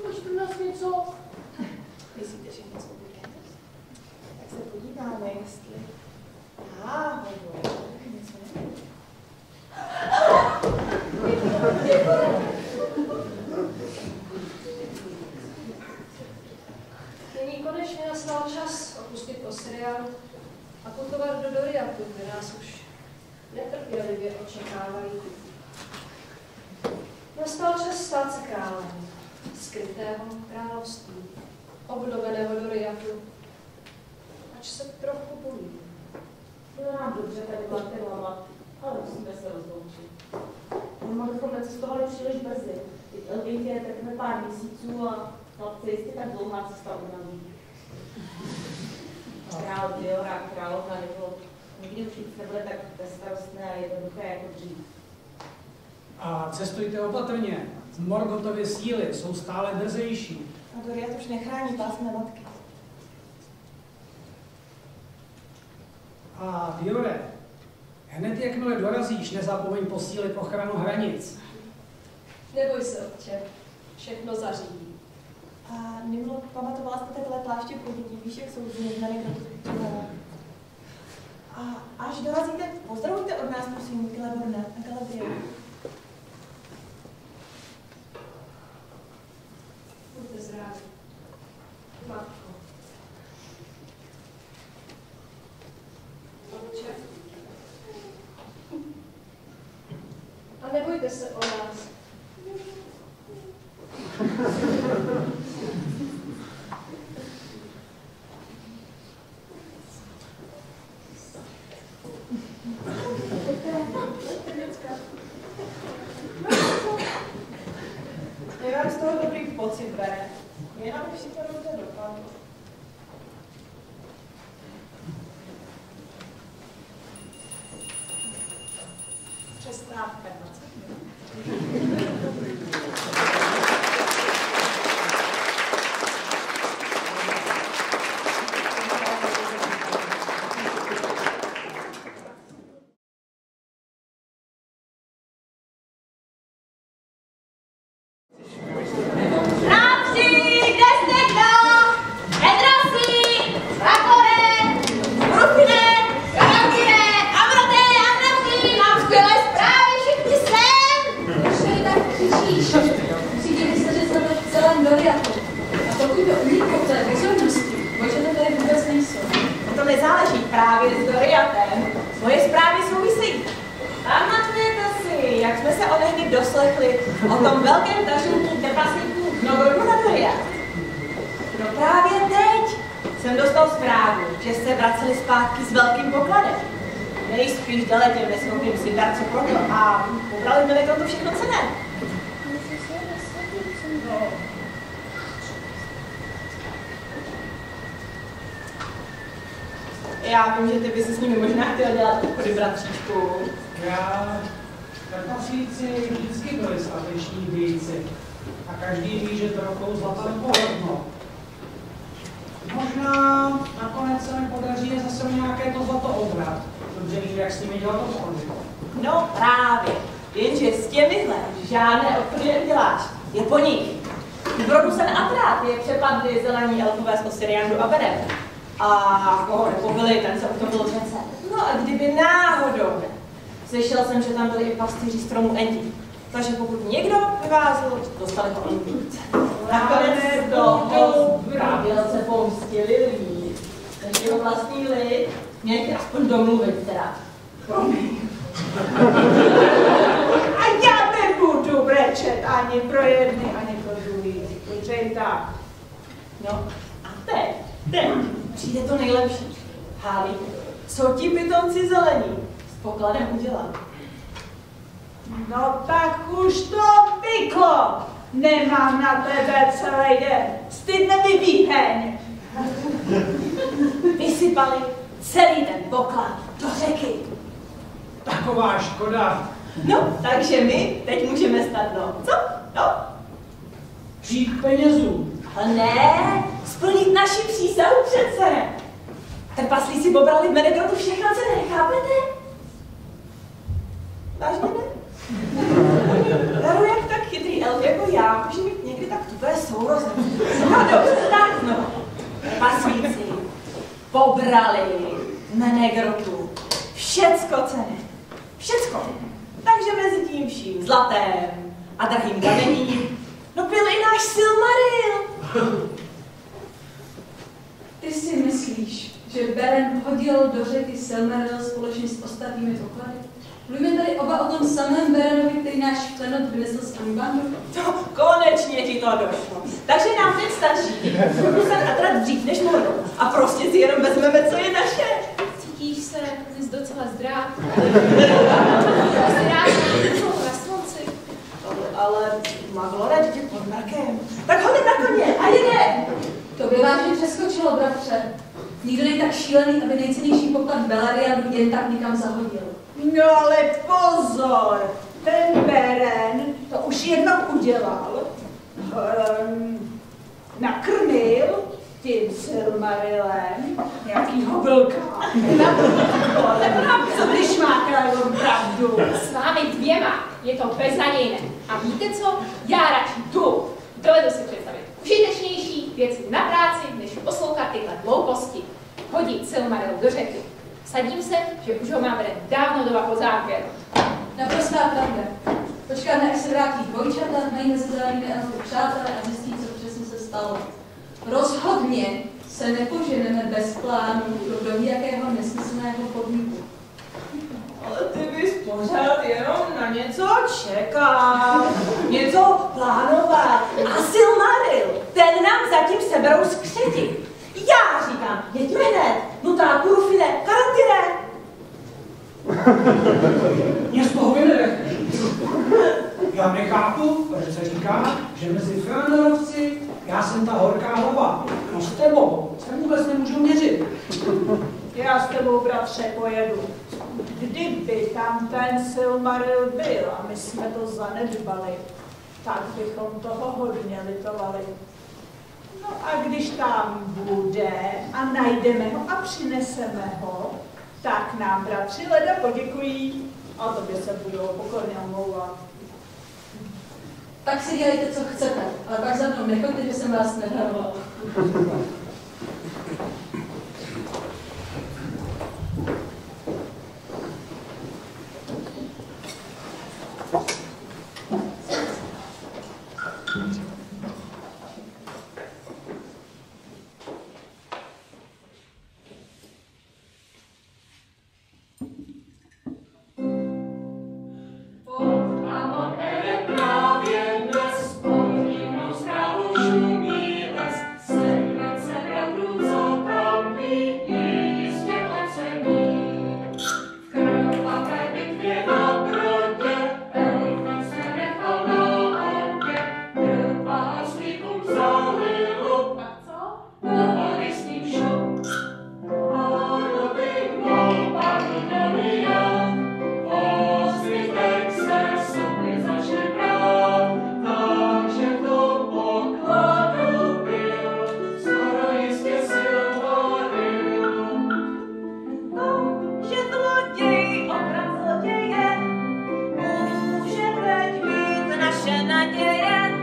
Máš pro nás něco? Myslíte, že něco bude? Tak se podíváme, jestli náhodou něco nebude. Nyní konečně nastal čas opustit Osirian a putovat do Doriatu, kde nás už netrpělivě očekávají. Nastal čas stát se králem skrytého království, obnoveného Doriatu. Ač se trochu bojím. Bylo nám dobře tady plantilovat, ale musíme se rozloučit. Možná bychom necestovali příliš brzy. Teď Elvinky je teprve pár měsíců a chlapci jistě tak dlouhá cesta unaví. Král Dior a královna nebylo nikdy už nebude tak bezstarostné a jednoduché jako dřív. A cestujte opatrně. Morgotovy síly jsou stále drzejší. A Doriat už nechrání pásmé matky. A Diore, hned jakmile dorazíš, nezapomeň posílit ochranu hranic. Neboj se, otče, všechno zařídí. A Nimlo, pamatovala jste takhle pláště pro děti, víš, jak jsou změněny do A až dorazíte, pozdravujte od nás, prosím, Celeborna a Galadriela. Buďte zdraví. Matko. Otče. A nebojte se o nás. Nemám z toho dobrý pocit, Bere. Jen aby všechno dobře dopadlo. Přestávka 20 minut. O tom velkém tažunku trpaslíků Novorodu na Doriat. No právě teď jsem dostal zprávu, že se vraceli zpátky s velkým pokladem. Nejspíš dali těm neschopným si dát co proto a ubrali mi to všechno cenné. Já vím, že ty by si s nimi možná chtěl dělat obchody, bratříčku. Trpaslíci vždycky byli stateční bíjci a každý ví, že trochou zlata nepohodno. Možná nakonec se mi podaří zase nějaké to zlato obrat, protože vím, jak s nimi dělat obchody. No právě, jenže s těmihle žádné obchody neuděláš. Je po nich. Brodu se neatrát, je přepadli zelení elfové z Osiriandu a Beren. A koho nepobili, ten se utopil v řece. No a kdyby náhodou, slyšel jsem, že tam byli i pastýři stromu Endi. Takže pokud někdo vyvázl, dostali ho oni. Nakonec toho zbrábělce pomstili lid. Takže jeho vlastní lid měli aspoň domluvit teda. A já nebudu brečet ani pro jedny, ani pro druhý. Protože jen tak. No a teď přijde to nejlepší. Háví, co ti pitomci zelení s pokladem udělali? No tak už to vyklo. Nemám na tebe celý den. Stydne mi výheň. Vysypali celý ten poklad do řeky. Taková škoda. No, takže my teď můžeme snadno. Co? No? Přijít penězů. Ale ne, splnit naši přísahu přece. Trpaslíci pobrali v Menegrotu všechno, co nechápete? Vážně ne? Daru, jak tak chytrý elf jako já, může mít někdy tak tupé sourozenství. No dobře, tak no. Trpaslíci pobrali v Menegrotu všecko cenné. Všecko. Takže mezi tím vším zlatem a drahým kamením, no byl i náš Silmaril. Ty si myslíš, že Beren hodil do řeky Silmaril společně s ostatními poklady? Mluvíme tady oba o tom samém Berenovi, který náš klenot vynesl z Angbandru? No, konečně ti to došlo. Takže nám teď stačí Brusen a Trat dřív než Mordor. A prostě si jenom vezmeme, co je naše. Cítíš se dnes docela zdráv. Zdráv na slunci. Ale Maglored tě pod mrakem. Tak hodím na koně a jede. To by vážně přeskočilo, bratře. Nikdo není tak šílený, aby nejcennější poklad Beleriandu jen tak někam zahodil. No ale pozor, ten Beren to už jednou udělal. Nakrmil tím Silmarilem nějakýho vlka. Co když má králům pravdu? S vámi dvěma je to beznadějné. A víte co? Já radši tu. Dovedu si představit užitečnější věci na práci, než poslouchat tyhle hlouposti. Hodit Silmaril do řeky. Sadím se, že už ho mám dávno doma pod závěr. Naprostá pravda. Počkáme, až se vrátí dvojčata, mají mezi zelenými elfy přátelé a zjistí, co přesně se stalo. Rozhodně se nepoženeme bez plánu do nějakého nesmyslného podniku. Ale ty bys pořád jenom na něco čekal, něco plánovat. A Silmaril, ten nám zatím seberou z křeti. Já říkám, jeďme hned, nutá kurufine, karantine. Mě z toho vynede. Já nechápu, proč se říká, že mezi Fëanorovci já jsem ta horká hlava. No s tebou se vůbec nemůžu měřit. Já s tebou, bratře, pojedu. Kdyby tam ten Silmaril byl a my jsme to zanedbali, tak bychom toho hodně litovali. No a když tam bude a najdeme ho a přineseme ho, tak nám bratři leda poděkují a tobě se budou pokorně omlouvat. Tak si dělejte, co chcete, ale pak za mnou nechoďte, že jsem vás nehrávala. Právě dnes pod divnou zprávou šumí les, sedmice směje,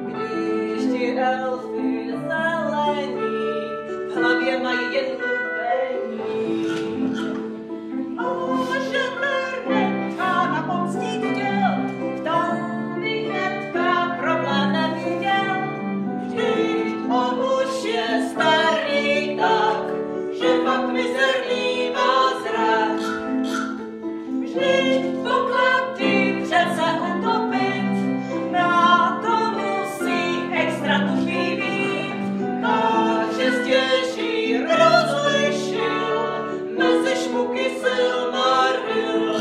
když ti elfy zelení v hlavě mají jen lupení. A že Bernetka na pomstít chtěl, v tom bych hnedka problém neviděl. Vždyť on už je starý tak, že fakt mizerný má zrak. Vždyť poklady přece utopit, na to musí extra tužný být. Takže stěží rozlišil mezi šmuky Silmaril.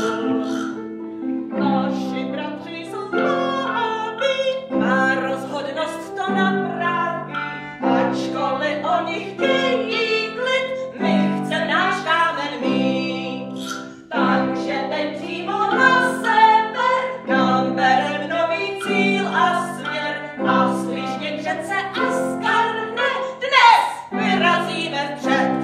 Naši bratři jsou zlábí, má rozhodnost to napraví. Ačkoliv oni chtějí klid, my chcem náš kámen mít. Takže teď přímo na sever, kam berem nový cíl a směr. A svižně k řece Asgarne dnes vyrazíme vpřed.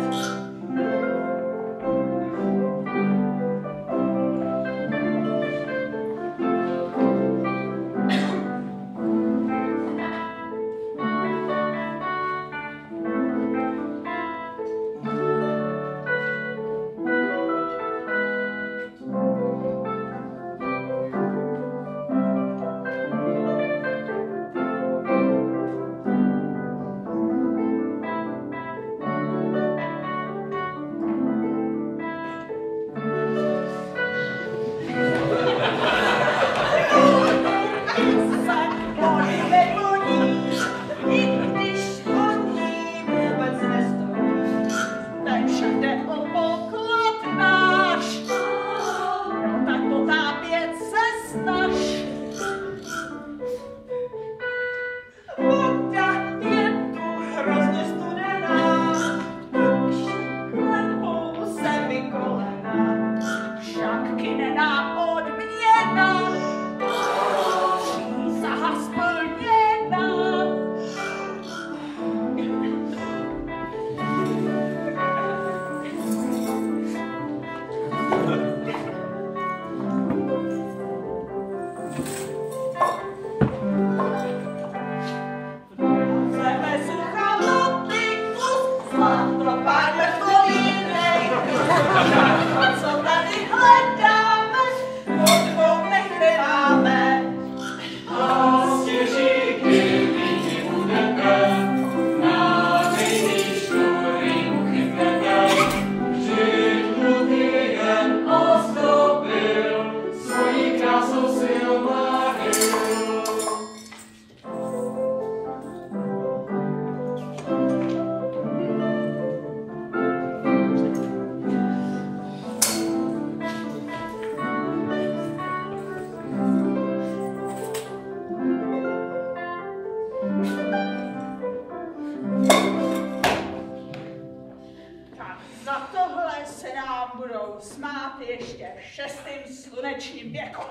Smát ještě v 6. slunečním věku.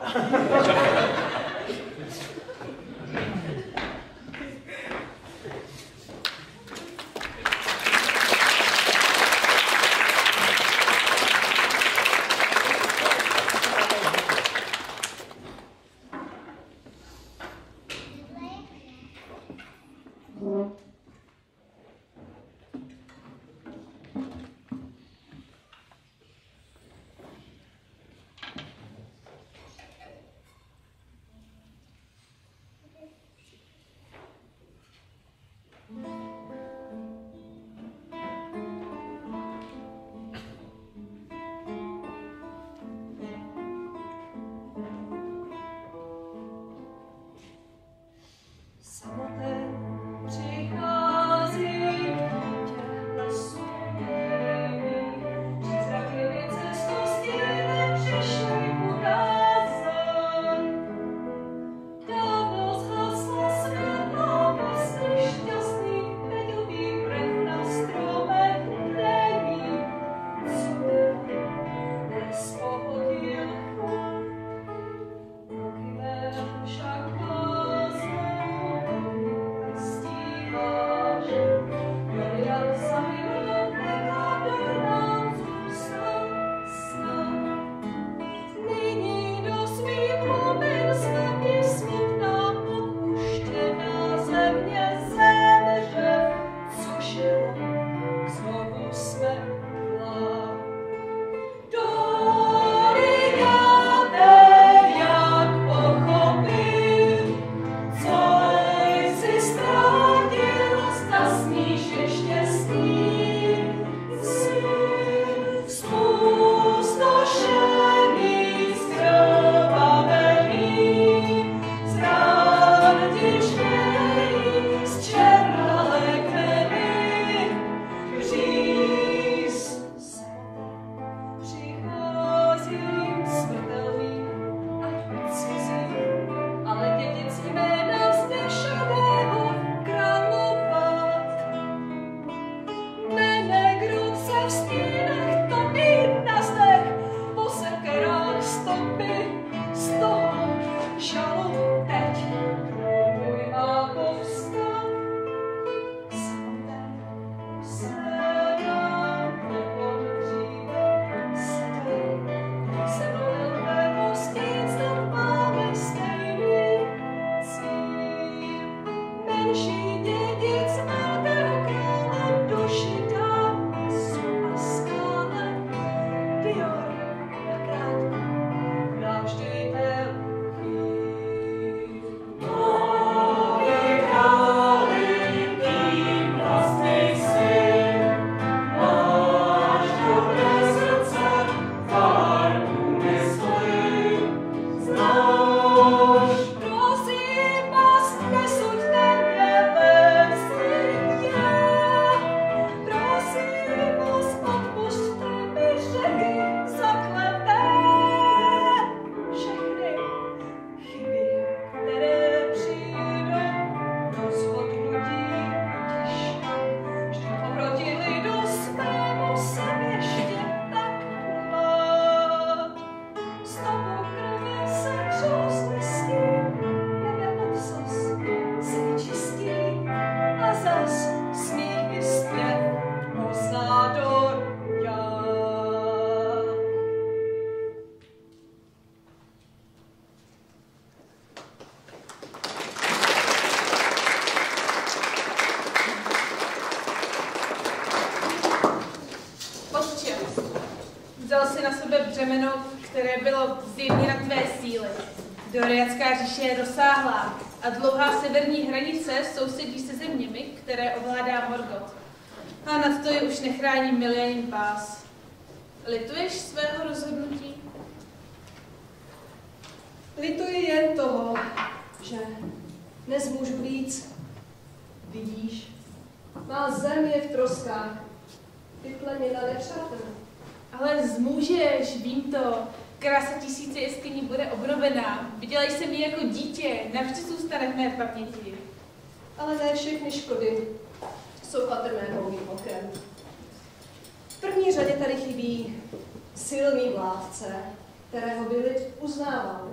Vzal si na sebe břemeno, které bylo zjevně na tvé síly. Doriatská říše je rozsáhlá a dlouhá severní hranice sousedí se zeměmi, které ovládá Morgoth. A nad to je už nechrání Millennium pás. Lituješ svého rozhodnutí? Lituji jen toho, že nezmůžu víc. Vidíš, má zem je v troskách, vypleněna nepřátelé. Ale zmůžeš, vím to. Krása tisíce jeskyní bude obnovená. Viděla jsem ji jako dítě, navždy zůstane v mé paměti. Ale ne všechny škody jsou patrné mým okem. V první řadě tady chybí silný vládce, kterého by lid uznával.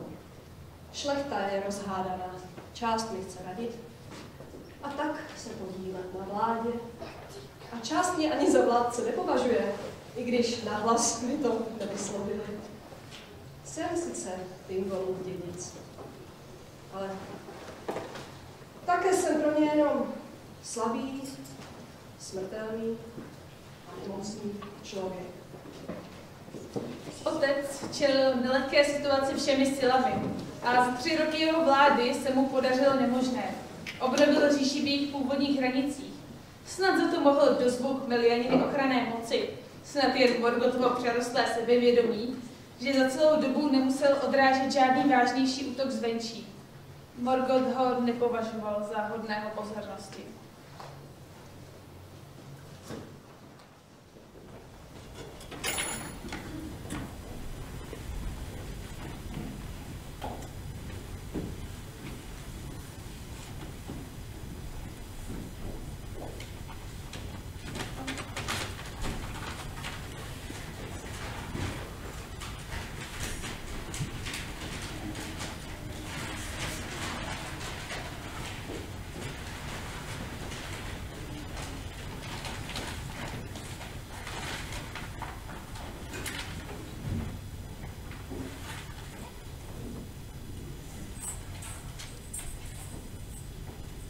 Šlechta je rozhádaná, část mi chce radit a tak se podílet na vládě. A část mě ani za vládce nepovažuje, i když nahlas mi to nevyslovili. Jsem sice Thingolův dědic, ale také jsem pro ně jenom slabý, smrtelný a nemocný člověk. Otec čelil nelehké situaci všemi silami a za 3 roky jeho vlády se mu podařilo nemožné. Obnovil říši v jejich původních hranicích. Snad za to mohl dozvuk milioniny ochranné moci, snad jen Morgothovo přerostlé sebevědomí, že za celou dobu nemusel odrážet žádný vážnější útok zvenčí. Morgoth ho nepovažoval za hodného pozornosti.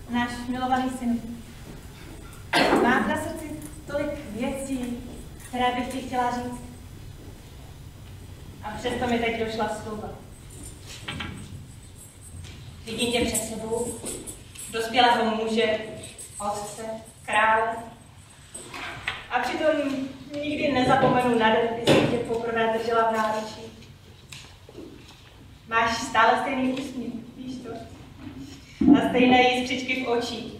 Náš milovaný syn. Mám na srdci tolik věcí, které bych ti chtěla říct. A přesto mi teď došla slova. Vidím tě před sebou, dospělého muže, otce, krále. A přitom nikdy nezapomenu na den, kdy jsem tě poprvé držela v náručí. Máš stále stejný úsměv, víš to? A stejné jiskřičky v očích.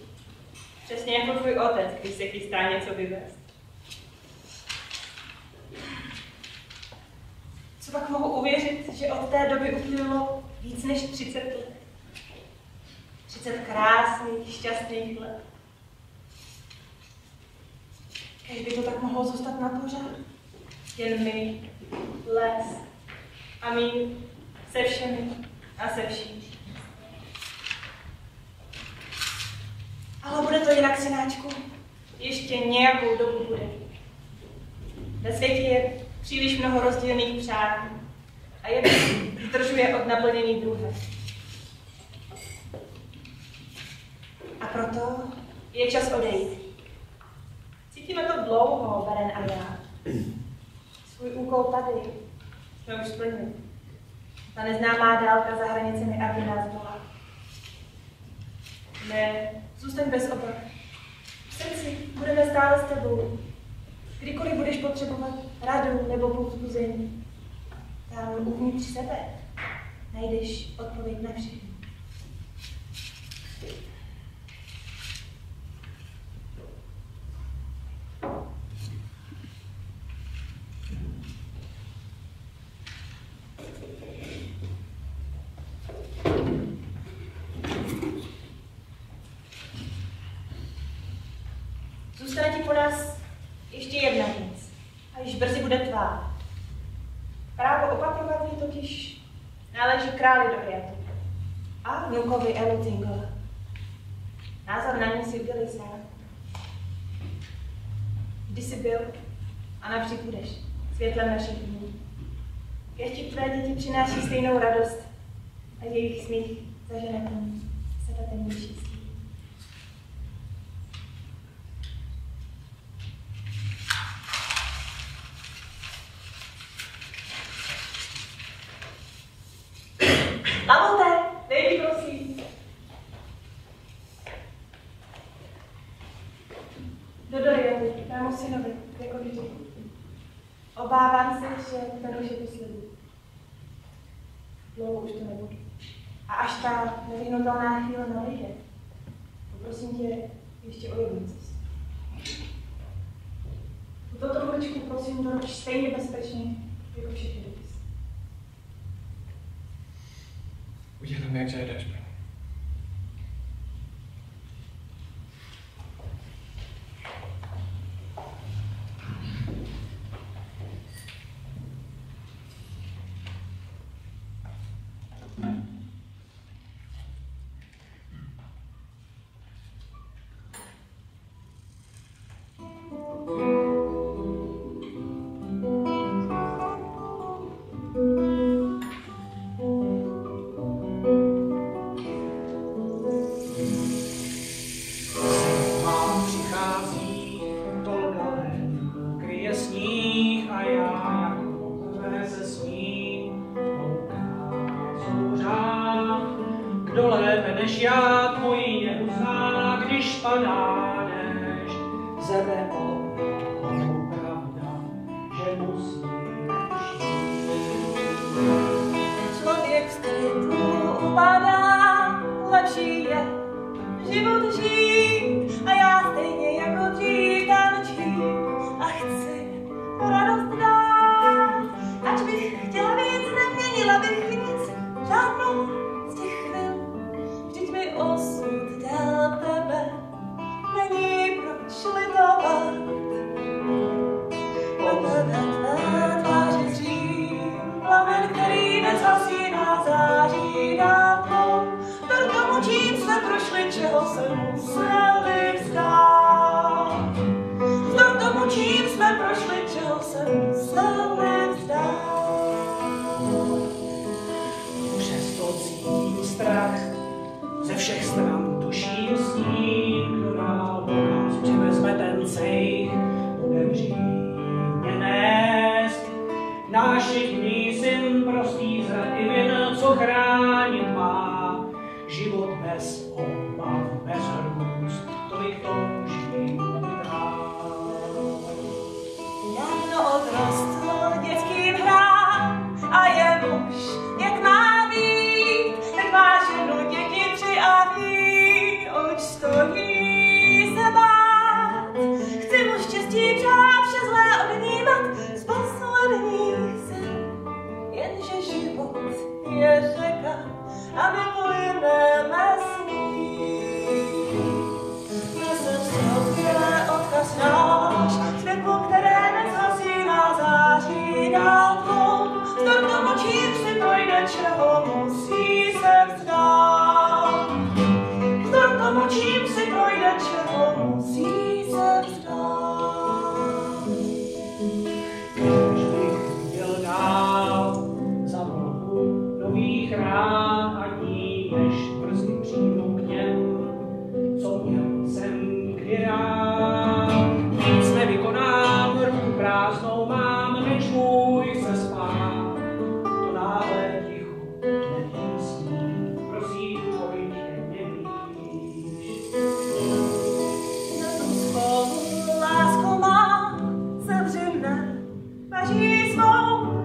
Přesně jako tvůj otec, když se chystá něco vyvést. Co pak mohu uvěřit, že od té doby uplynulo víc než 30 let? 30 krásných, šťastných let. Kež by to tak mohlo zůstat na pořád. Jen my, les a mír se všemi a se vším. Ale bude to jinak, synáčku. Ještě nějakou dobu bude. Ve světě je příliš mnoho rozdílných přání a jeden zdržuje od naplnění druhé. A proto je čas odejít. Cítíme to dlouho, Beren a já. Svůj úkol tady jsme už splnili. Ta neznámá dálka za hranicemi Ardy nás volá. Ne, zůstaň bez obav. V srdci budeme stále s tebou. Kdykoliv budeš potřebovat radu nebo povzbuzení, tam uvnitř sebe najdeš odpověď na všechno. Zůstane ti po nás ještě jedna věc, a již brzy bude tvá. Právo opakovat ji totiž Náleží králi Doriatu a vnukovi Eluthingovi. Názor na ní si udělej sám. Vždy jsi byl a navždy budeš světlem našich dní. Ještě tvé děti přináší stejnou radost a jejich smích zažene plný sedatemnější stín. Lavote, dej mi prosím. Do Doriaty, mému synovi, jako vždy. Obávám se, že ten už je poslední. Dlouho už to nebudu. A až ta nevyhnutelná chvíle nadejde, poprosím tě ještě o jednu cestu. Tuto truhličku prosím doruč stejně bezpečně, jako všechny dopisy. Udělám, jak žádáš, pane.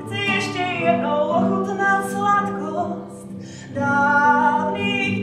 Chci ještě jednou ochutnat sladkost dávných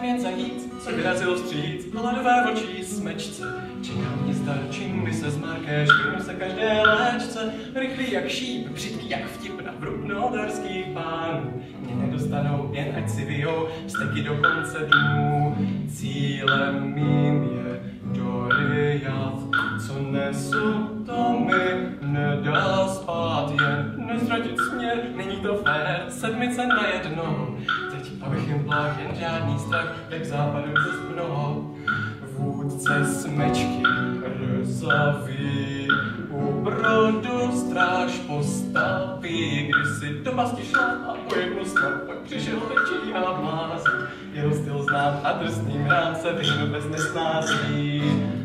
Jsem jen zajít, co vyrazil vstříc, hladové očí smečce. Čeká mě zdar, čím by se zmarkéš, vyhnu se každé léčce. Rychlý jak šíp, břitký jak vtip na vrub nodarských pánů. Mě nedostanou, jen ať si vyjou vzteky do konce dnů. Cílem mým je Doriath, co nesu, to mi nedá spát, jen neztratit směr, není to fér, sedmice najednou. Teď abych jim plách, jen žádný strach, jak západu cest mnoho. Vůdce smečky rzaví, u brodu stráž postaví, když si do pasti šla a po jednu snad, pak přišel lečí na blázen. Jeho styl znám a drsným hrám se vyhnu bez nesnází.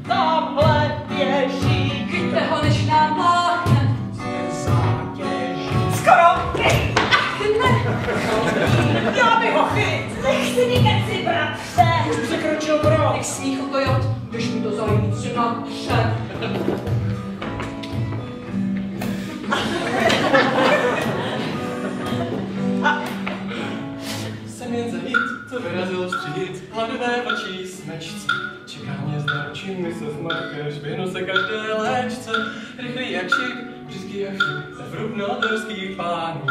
Tamhle běží, chyťte ho, než nám pláchne. Zátěží. Skoro! Ach, ne! Já bych ho chyt! Nechci mi keci, bratře! Už překročil brod! Jak smíchu kojot, když mu to zajíci natře. Jsem jen zajít, co vyrazil vstříc, hladové očí smečce. Čeká mě zdar, čím mi se zmarkéš, vyhnu se každé léčce. Rychlý jak šik, břitký jak vtip, za vrub nodarských pánů.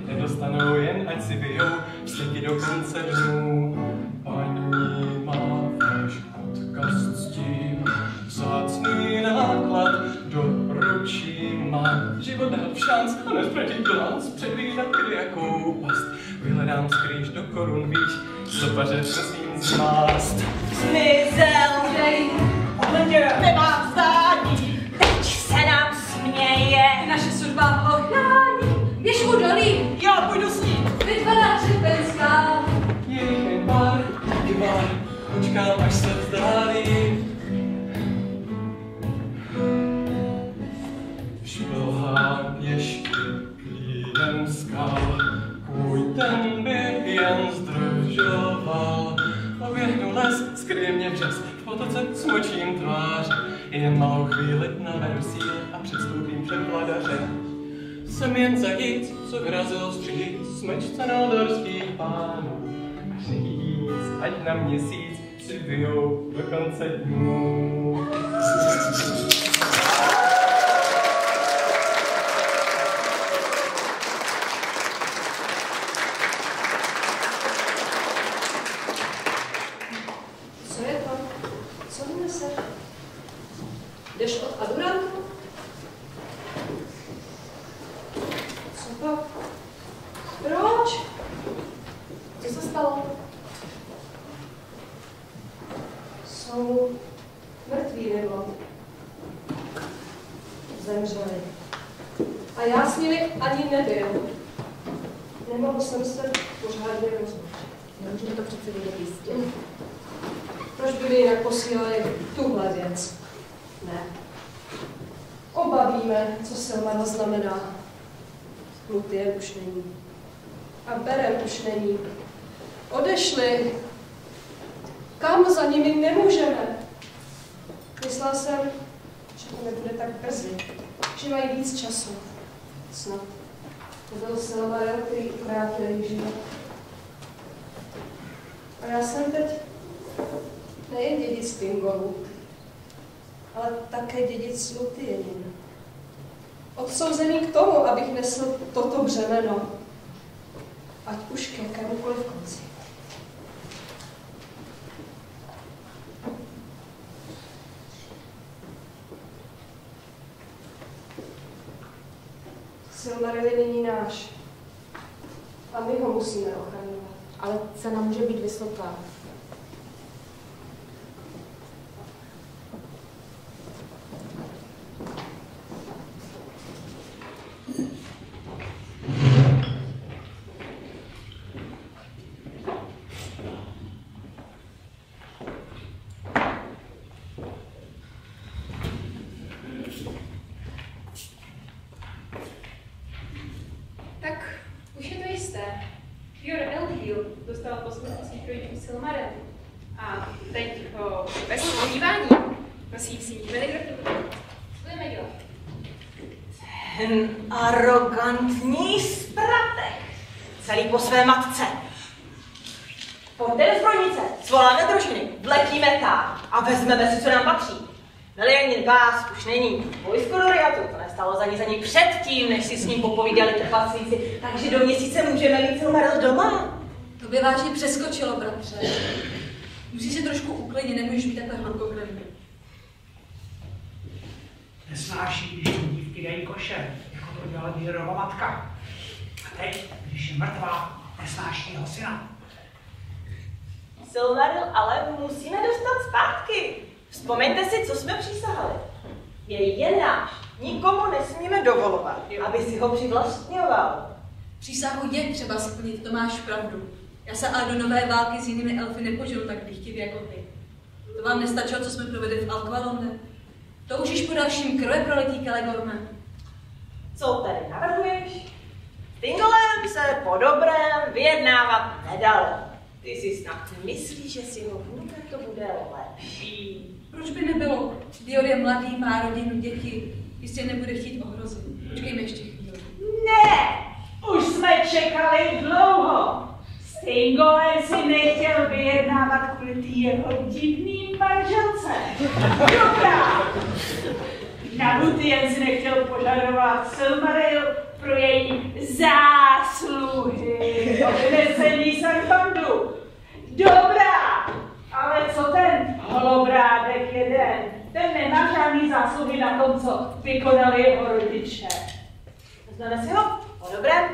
Nedostanou, jen ať si vyjou vzteky do konce dnů. Paní má váš odkaz ctím, vzácný náklad do ručí má. Život dal v šanc a nezpratit bilanc, předvídat kdy jakou past. Vyhledám skrýž do korun výš, stopaře prosím zmást. Zmizel, nemá vzdání, teď se nám směje. Naše sudba ho chrání, běž mu dolí. Já půjdu s ním. Bitva na Třepenská. Je jich jen pár, počkám, až se vzdálí. Šplhám ještě klínem skal, kůj ten by jen zdržoval. Oběhnu les, skryje mě včas, v potoce smočím tvář. Jen malou chvíli naberu síly a předstoupím před vladaře. Jsem jen zajít, co vyrazil vstříc, smečce nodarských pánů. Říct, ať na měsíc přivyjou do konce dnů. Co je to? Co nese? Jdeš od Adurantu? Co to? Proč? Co se stalo? Jsou mrtví nebo zemřeli. A já s nimi ani nebyl. Nemohl jsem se pořádně rozhodnout. Nemůžeme to přece vědět jistě. Proč by mi jinak posílali tuhle věc? Ne. Oba víme, co Silmaril znamená. Lúthien už není. A Beren už není. Odešli. Kam za nimi nemůžeme? Myslela jsem, že to nebude tak brzy. Že mají víc času. Snad. To byl Silmaril, který ukrátil jejich život. A já jsem teď nejen dědic Thingolů, ale také dědic Lúthienin. Odsouzený k tomu, abych nesl toto břemeno, ať už k jakémukoliv konci. Silmaril je nyní náš. A my ho musíme ochraňovat. Ale cena může být vysoká. Tak, už je to jisté. Fjord Elfhild dostal poslední svých rodičů Silmaril. A teď ho bez podívání nosí v svých veligrafů. Co budeme dělat? Ten arrogantní spratek. Celý po své matce. Pojďte do zbrojnice, svoláme družiny, vletíme tam a vezmeme si, co nám patří. Milionin pás už není. Vojsko Doriatu to nestalo za nic ani předtím, než si s ním popovídali trpaslíci, takže do měsíce můžeme mít Silmaril doma. To by vážně přeskočilo, bratře. Musíš se trošku uklidnit, nemůžeš být takhle hlubokrevný. Nesnáší, když mu dívky dají košer, jako to dělala Dýrova matka. A teď, když je mrtvá, nesnáší jeho syna. Silmaril ale musíme dostat zpátky. Vzpomeňte si, co jsme přísahali. Je jen náš. Nikomu nesmíme dovolovat, aby si ho přivlastňoval. Přísahu je třeba splnit, to máš pravdu. Já se ale do nové války s jinými elfy nepožiju tak dychtivě jako ty. To vám nestačilo, co jsme provedli v Alqualonde? Toužíš po dalším krve prolití, Celegorme? Co tady navrhuješ? S Thingolem se po dobrém vyjednávat nedalo. Ty si snad myslíš, že si ho vnuka to bude lepší. Proč by nebylo? Dior je mladý, má rodinu, děti. Jistě nebude chtít ohrozit. Počkejme ještě chvíli. Ne! Už jsme čekali dlouho. S Thingolem si nechtěl vyjednávat kvůli tý jeho divným manželce. Dobrá! Na Lúthien si nechtěl požadovat Silmaril pro její zásluhy o vynesení Sanfandu. Dobrá! Ale co ten holobrádek jeden? Ten nemá žádný zásluhy na tom, co vykonali jeho rodiče. Vezmeme si ho po dobrém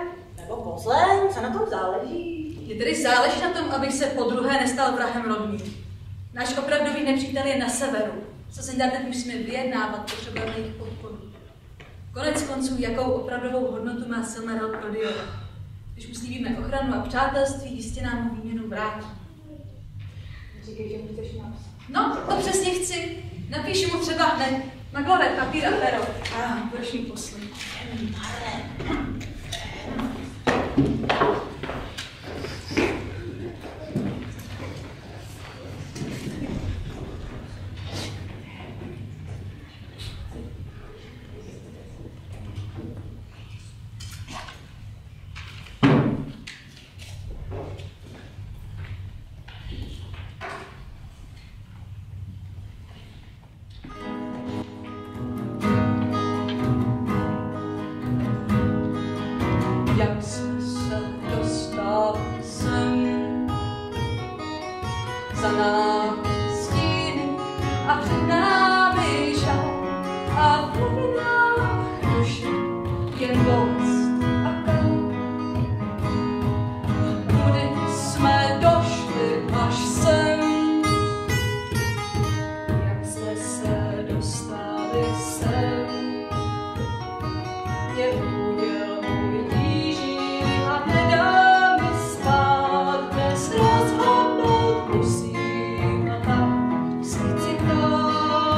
nebo po zlém, co na tom záleží? Mně tedy záleží na tom, abych se podruhé nestal vrahem rodním. Náš opravdový nepřítel je na severu. Co se teď musíme vyjednávat, potřebujeme jejich podporu. Konec konců, jakou opravdovou hodnotu má Silmaril pro Diora? Když mu slíbíme ochranu a přátelství, jistě nám ho výměnu vrátí. Říkej, že mu chceš napsat. No, to přesně chci. Napíšu mu třeba hned na klave papír a pero. Budeš mi poslat. Musím a tak si citovat.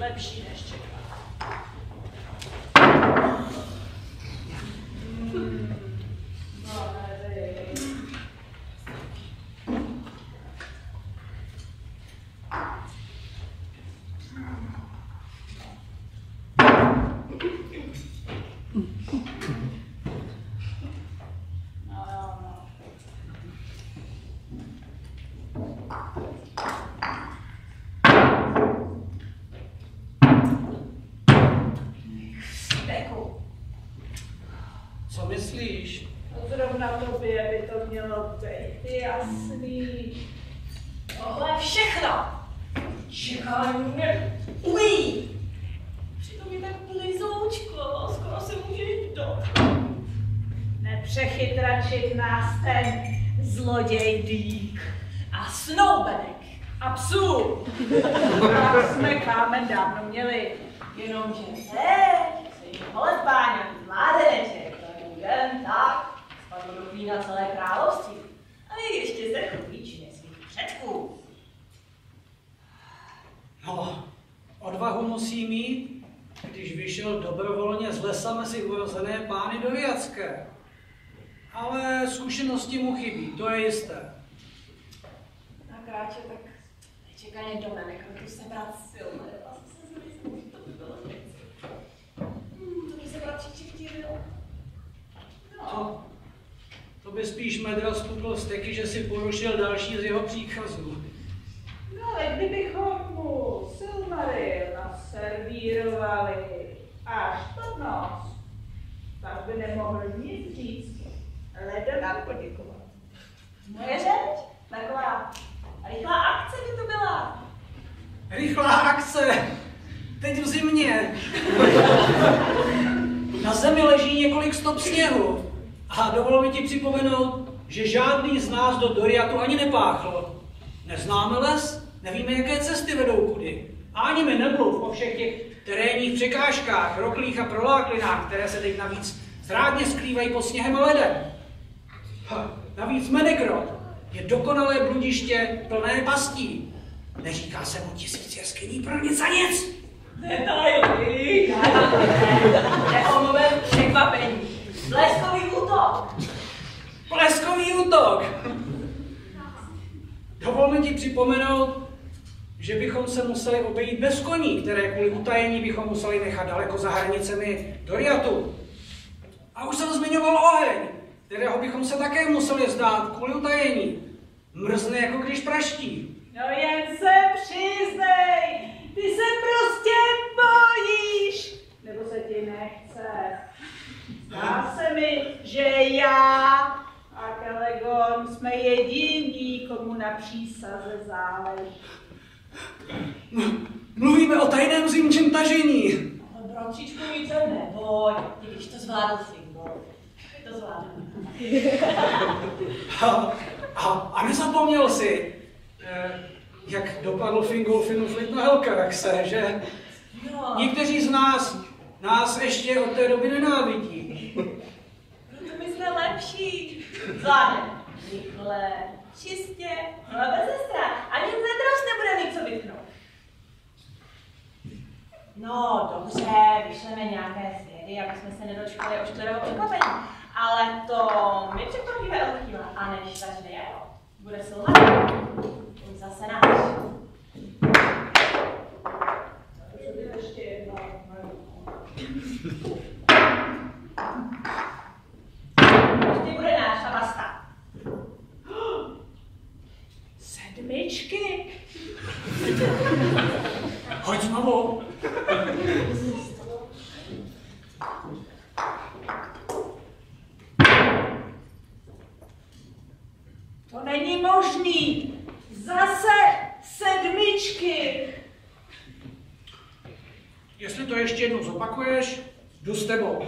lepší než čekat. Co myslíš? Zrovna tobě by to mělo být jasný. Tohle všechno čekání mě ují. Přitom je tak blizoučko, skoro se můžeš dotknout. Nepřechytračit nás ten zloděj Dík a snoubenek a psů. A jsme kámen dávno měli, jenomže se jim holedbá nějaký mládeneček, jen tak spadl do klína celé království. A ještě se chlubí činy svých předků. No, odvahu musí mít, když vyšel dobrovolně z lesa mezi urozené pány doriatské. Ale zkušenosti mu chybí, to je jisté. Na kráče tak nečekaně do mene, kroku se brat silné. A se zmyslím, že to by bylo něco. To by se bratříček divil. No, to by spíš medra spukl steky, že si porušil další z jeho příkazů. No ale kdybychom mu Silmaril naservírovali až pod nos, tak by nemohl nic říct. Leda nám poděkovat. Moje řeč? Taková rychlá akce by to byla. Rychlá akce! Teď v zimě. Na zemi leží několik stop sněhu. A dovol mi ti připomenout, že žádný z nás do Doriatu ani nepáchl. Neznáme les, nevíme, jaké cesty vedou kudy. A ani mi nemluv o všech těch terénních překážkách, roklích a proláklinách, které se teď navíc zrádně skrývají pod sněhem a ledem. Navíc Menegrod je dokonalé bludiště plné pastí. Neříká se mu 1000 jeskyní pro nic a nic. Detaily! Neomluvím překvapení. Bleskový útok! Bleskový útok! Dovol mi ti připomenout, že bychom se museli obejít bez koní, které kvůli utajení bychom museli nechat daleko za hranicemi Doriatu. A už jsem zmiňoval oheň, kterého bychom se také museli vzdát kvůli utajení. Mrzne, jako když praští. No jen se přiznej, ty se prostě bojíš, nebo se ti nechce. Zdá se mi, že já a Kelegon jsme jediní, komu na přísaze záleží. Mluvíme o tajném zimčím tažení. Bratříčku, víc se neboj, i když to zvládl Fingol. To zvládl. A nezapomněl si, jak dopadl Fingolfinu flit na Helcaraxe, že? No. Někteří z nás ještě od té doby nenávidí. Proto my jsme lepší. Zvládne. Rychle, čistě, ale bez strach. Ani Medros nebude mít co vytknout. No, dobře, vyšleme nějaké svědy, aby jsme se nedočkali ošklivého překvapení. Ale to my překvapíme Elchýla. A než začne jeho, bude Silmaril. Už zase náš. Ještě jednou. Vždy bude náš a basta. 7. Hoď znovu. To není možný. Zase 7. Jestli to ještě jednou zopakuješ, jdu s tebou.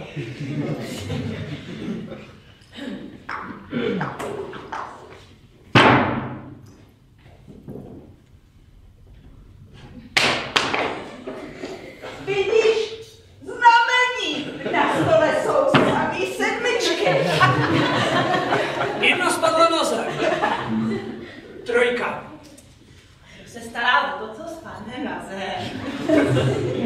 Vidíš? Znamení! Na stole jsou samý 7. Jedna spadla na zem. 3. Kdo se stará o to, co spadne na zem.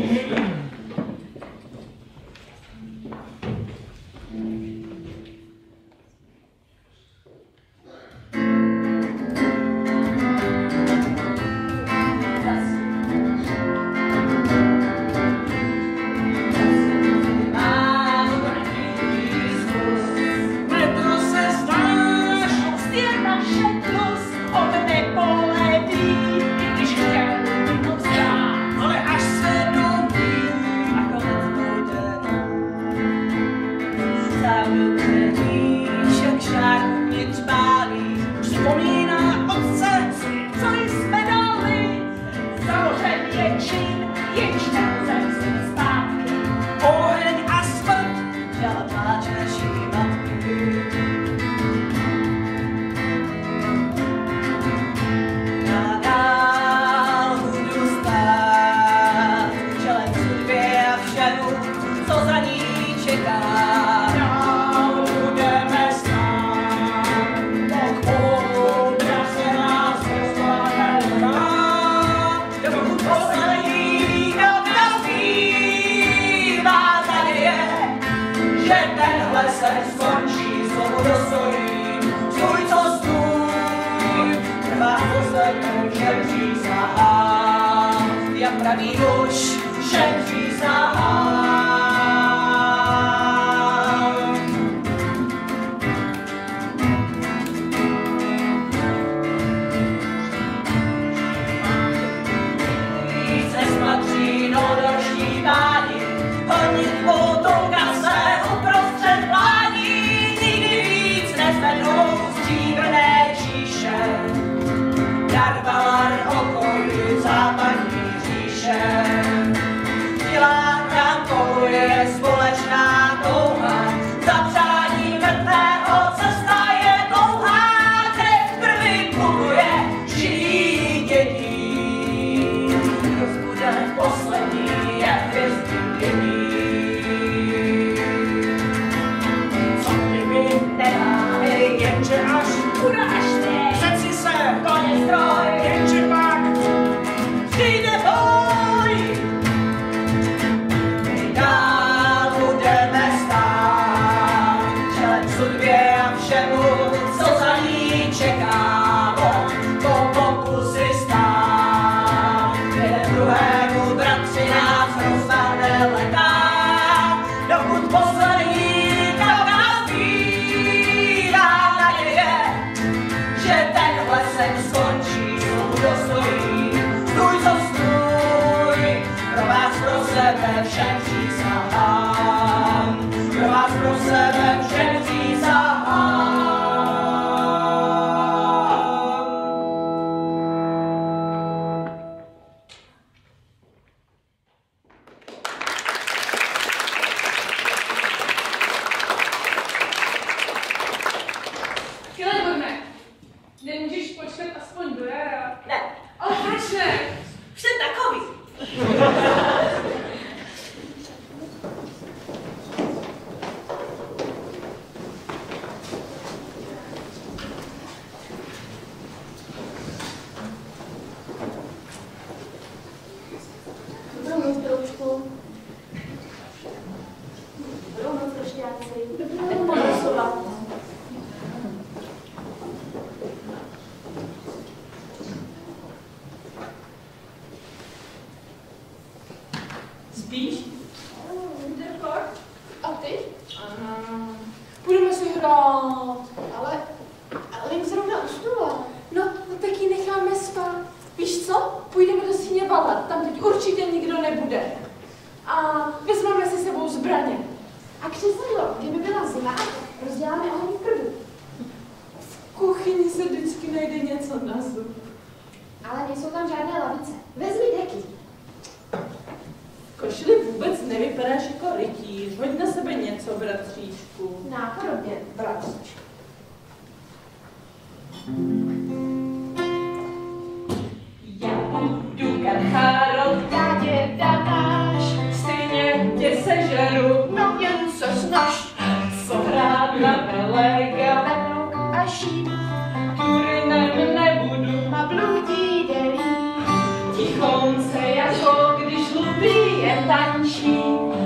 Tichonce jako když lupy jen tančí,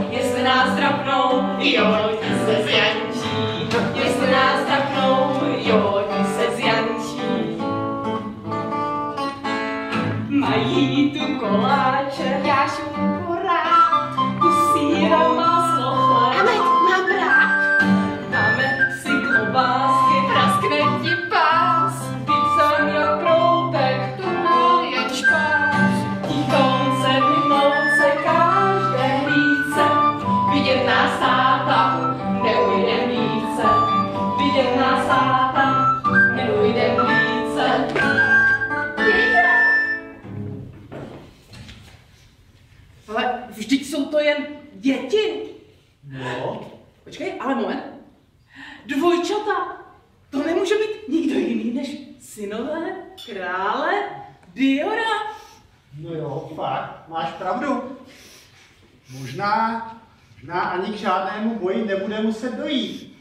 jestli nás drapnou, jo, ti se zjančí. Jestli nás drapnou, jo, ti se zjančí. Mají tu koláče, já šunku rád, tu síra, maslo, chleb. Amet, mám rád. Dáme si klobásky, praskne ti pás, pizza jak proutek, tu je špás. Tichonce, vymlouce, každé hlídce, vidět nás táta, neujdem více. Vidět nás táta, neujdem více. Ale vždyť jsou to jen děti. No. Počkej, ale moment. Dvojčata. To nemůže být nikdo jiný než synové krále Diora. No jo, fakt, máš pravdu. Možná ani k žádnému boji nebude muset dojít.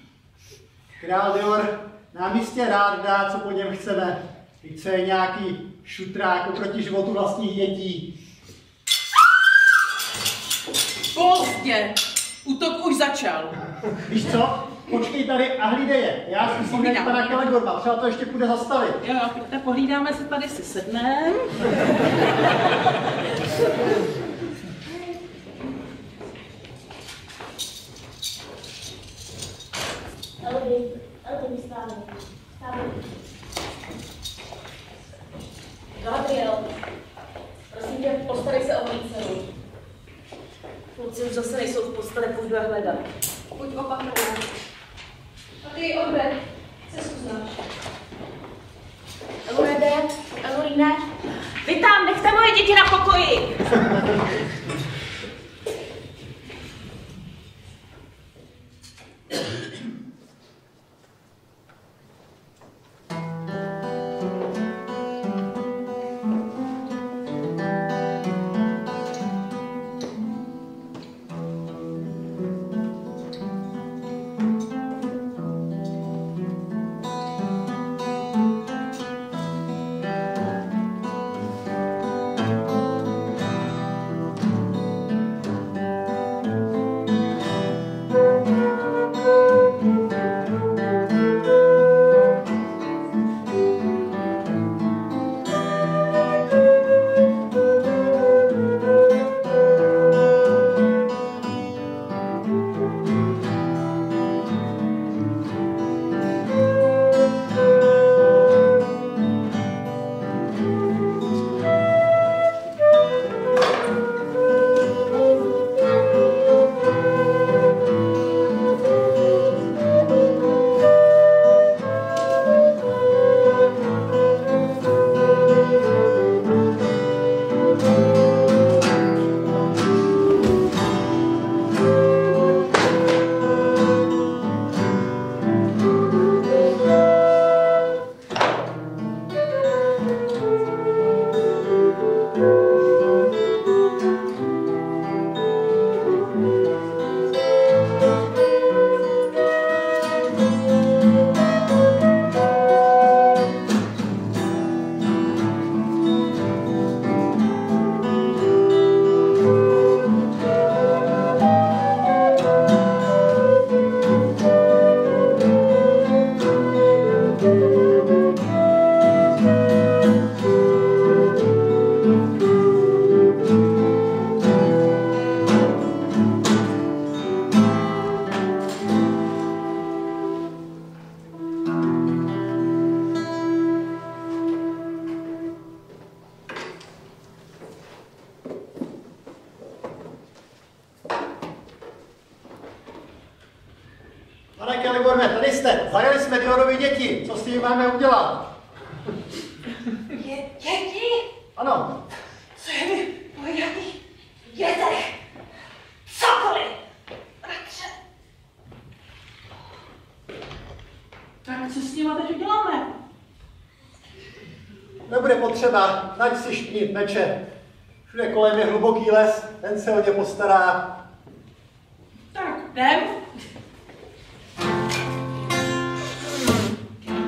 Král Dior nám jistě rád dá, co po něm chceme. I co je nějaký šutrák oproti životu vlastních dětí. Pozdě. Útok už začal. Víš co? Počkej tady a hlídej je. Já zkusím najít pana Kelegorma, třeba to ještě půjde zastavit. Jo, pojďte, pohlídáme se tady, si sednem. Elby, vystávej. Gabriel, prosím tě, postarej se o mou dceru. Kluci už zase nejsou v posteli, půjdu je hledat. Buď opatrná. A ty, Orbe, cestu znáš. Elurede, Elurine. Vy tam, nechte moje děti na pokoji. Pane Kelegorme, tady jste. Zajeli jsme Diorovi děti. Co s nimi máme udělat? Děti? Ano. Co je mi po jakých dětech? Cokoliv! Bratře! Tak co s nima teď uděláme? Nebude potřeba, dať si špinit meče. Všude kolem je hluboký les, ten se o ně postará. Tak, jdem.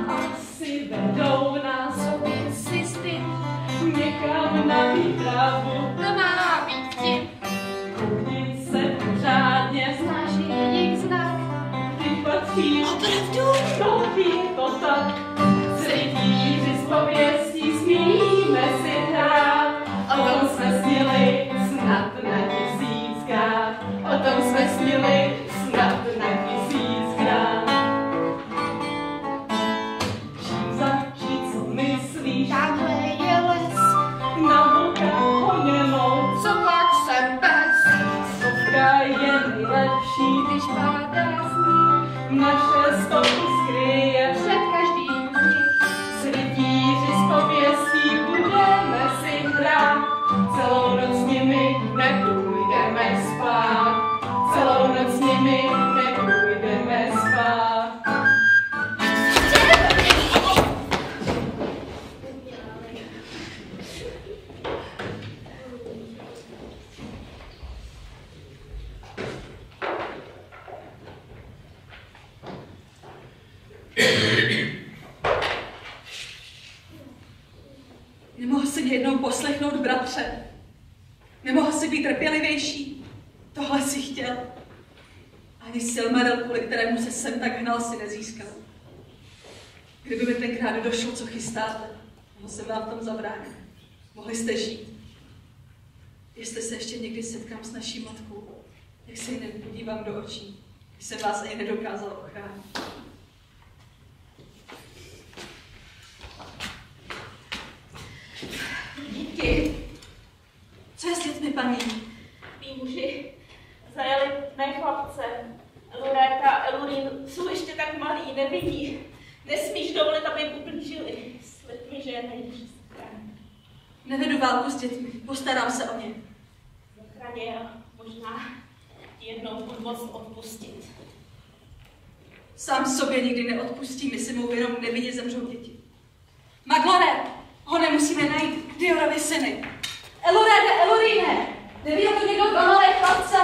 Asi vedou nás cesty někam na výpravu. snad na tisíckrát, o tom jsme snili snad na tisíckrát. Žít, co myslíš? Tamhle je les, na vlka honěnou, co pak jsem pes? Stovka je nejlepší, když pádá sníh, naše stopy skryje před každým z nich. S rytíři z pověstí budeme si hrát, celou noc s nimi nepůjdeme spát, celou noc s nimi nepůjdeme spát. Nemohl si mě jednou poslechnout, bratře. Nemohl si být trpělivější. Tohle si chtěl. Ani Silmaril, kvůli kterému se sem tak hnal, si nezískal. Kdyby mi tenkrát došlo, co chystáte, mohl jsem vám v tom zabránit. Mohli jste žít. Jestli se ještě někdy setkám s naší matkou, jak se jí nepodívám do očí, když jsem vás ani nedokázal ochránit. Díky. Co je s dětmi, paní? Tí muži zajali mé chlapce. Eloreta a Elurin jsou ještě tak malí, nevidí. Nesmíš dovolit, aby jim ublížili. Slib mi, že je najdeš zachránit. Nevedu válku s dětmi, postarám se o ně. Zachraně a možná ti jednou budu moct odpustit. Sám sobě nikdy neodpustím, jestli mou vinou nevinně zemřou děti. Maglore, ho nemusíme najít, Diorovi syny. Elorede, Elorine, neviděl to někdo dva malé chlapce?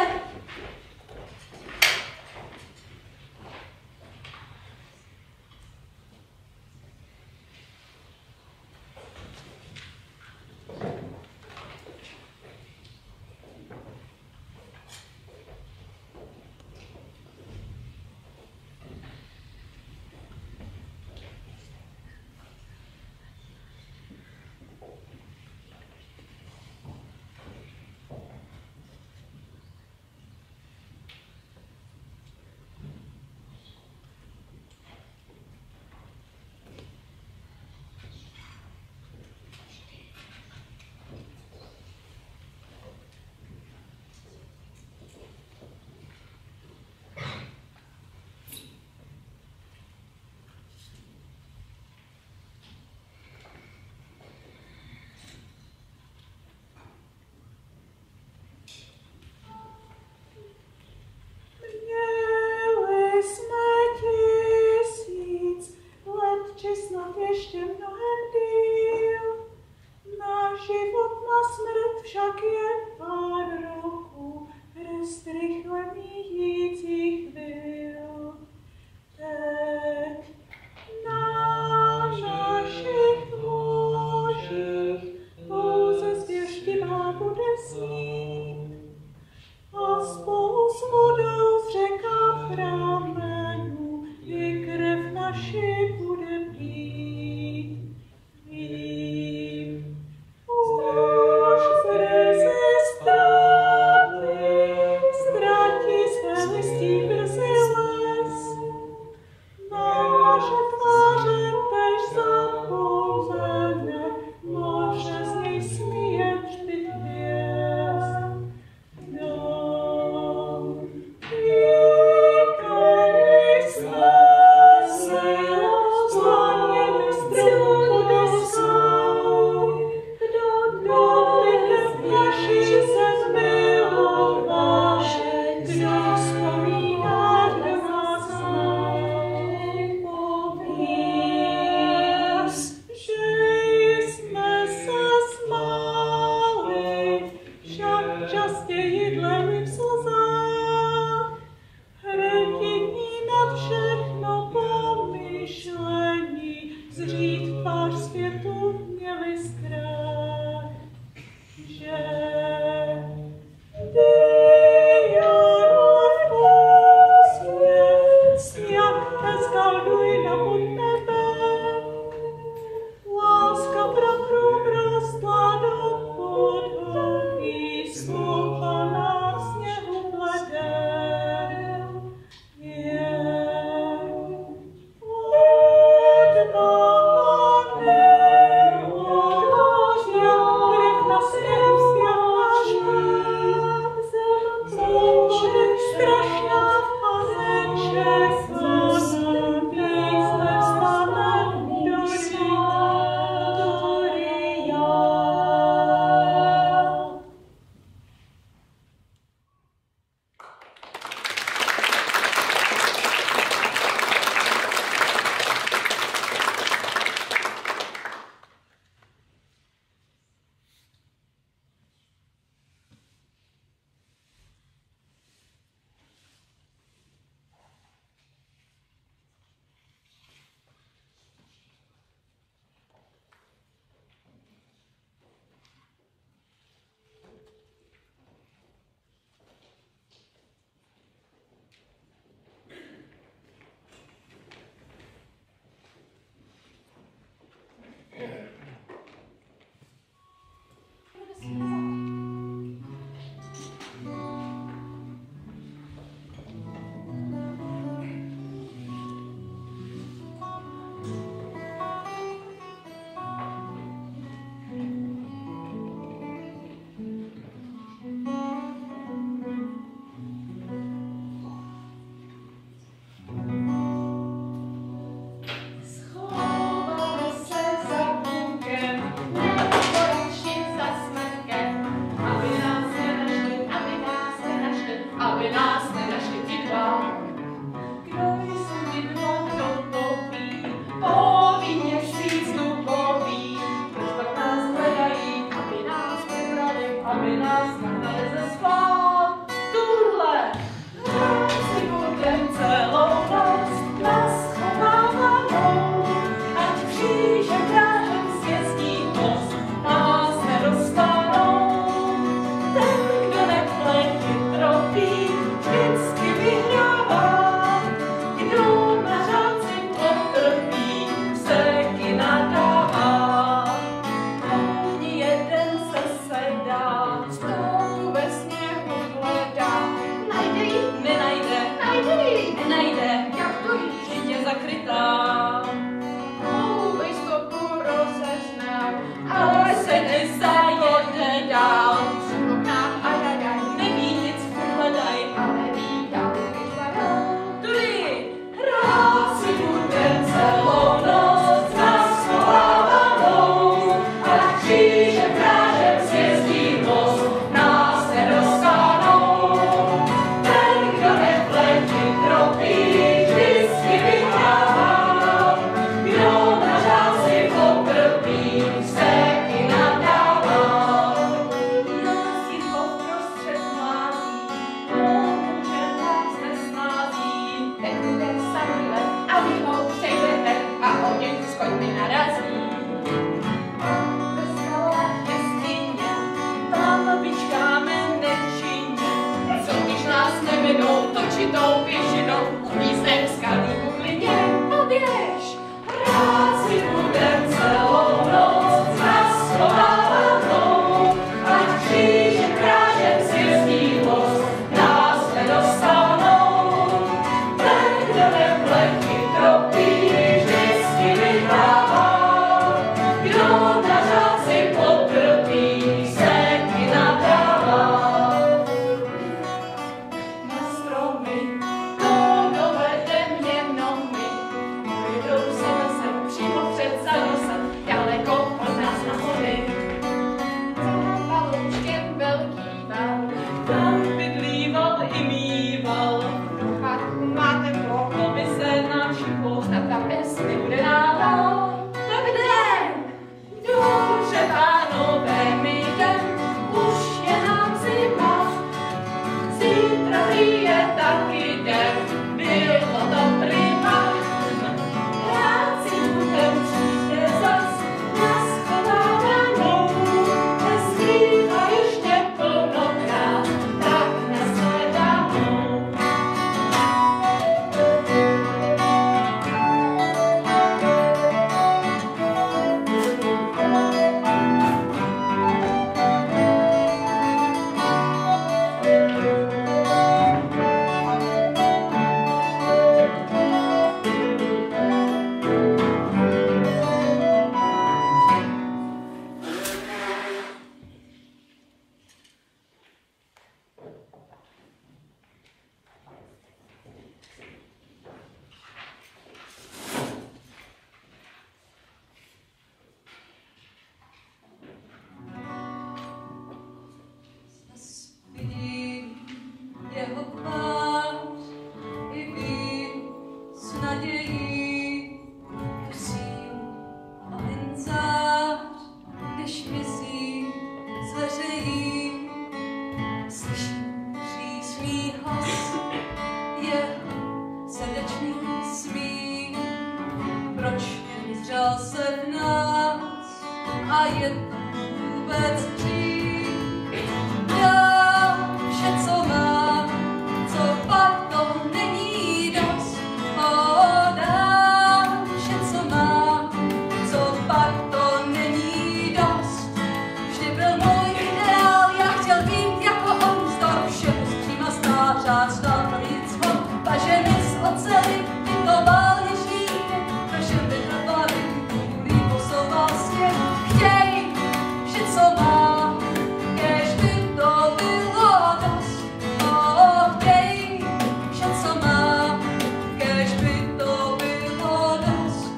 aby nás nahnali ze spát. Tuhle si budem celou noc nás schovávanou, ať kříže krážem sjezdí most, nás nedostanou. Ten, kdo nepletí tropí, vždycky vyhrává, kdo na řádci potrpí, vseky nadává. Ani jeden se sedá, stopu ve sněhu hledá, najde ji, nenajde, najde ji, nenajde, jak to jí, žitě zakrytá. Hloubej stopu rozeznám, ale se nezajede dál. Neví nic, hledaj, ale ví dál, tudy, hrát si bude celou noc nás schovávanou, a křížem krážem sjezdí most, nás nedostanou. Ten, kdo nepletí tropí, vždycky vyhrává, kdo na řádci potrpí, vseky nadává. Nosí ho vprostřed mládí, pomůže nás nesnází, ten bude samý let, a vy ho přejdete a o něj s koňmi narazí. Ve skalách jeskyně, tam vyčkáme nečinně, co když nás nevedou točitou pěšinou, uvíznem skalní bublině. Poběž, hrát si budem celou noc nás schovávanou, ať křížem krážem sjezdí most, nás nedostanou. Ten, kdo nepletí tropí, vždycky vyhrává, kdo na řádci potrpí, vseky nadává. Na stromy, to dovedem jenom my, vyjdou se nosem přímo před zanosem, daleko od nás na hody. Za paloučkem velký val, tam bydlíval i mýval. Pátku má teplo, to by se nám šiplo, snad ta pes nebude nával. Tak jdem, dobře pánové, my jdem, už je nám zima. Zítra je taky den, bylo to prima. Hrát si budem přijde zas, nás schovávanou, neskrývá ještě plnokrát, tak nashledanou. Vidím jeho tvář, i vím s nadějí, dusím a vinzář, když mizí, zveřejí, slyším přísný hlas, jeho srdečný smích, proč nezřel se v nás a je to vůbec dřív. Dám vše, co mám, co pak to není dost. Dám vše, co mám, co pak to není dost. Vždy byl můj ideál, já chtěl být jako on, vzdor všemu střím a stářáč, dál to víc von, paženy z oceli, vytoval ježíky, prošel vytrvali, kůlí posouval svět. Chtěj vše, co mám, kež by to bylo dost. Chtěj vše, co mám, kež by to bylo dost.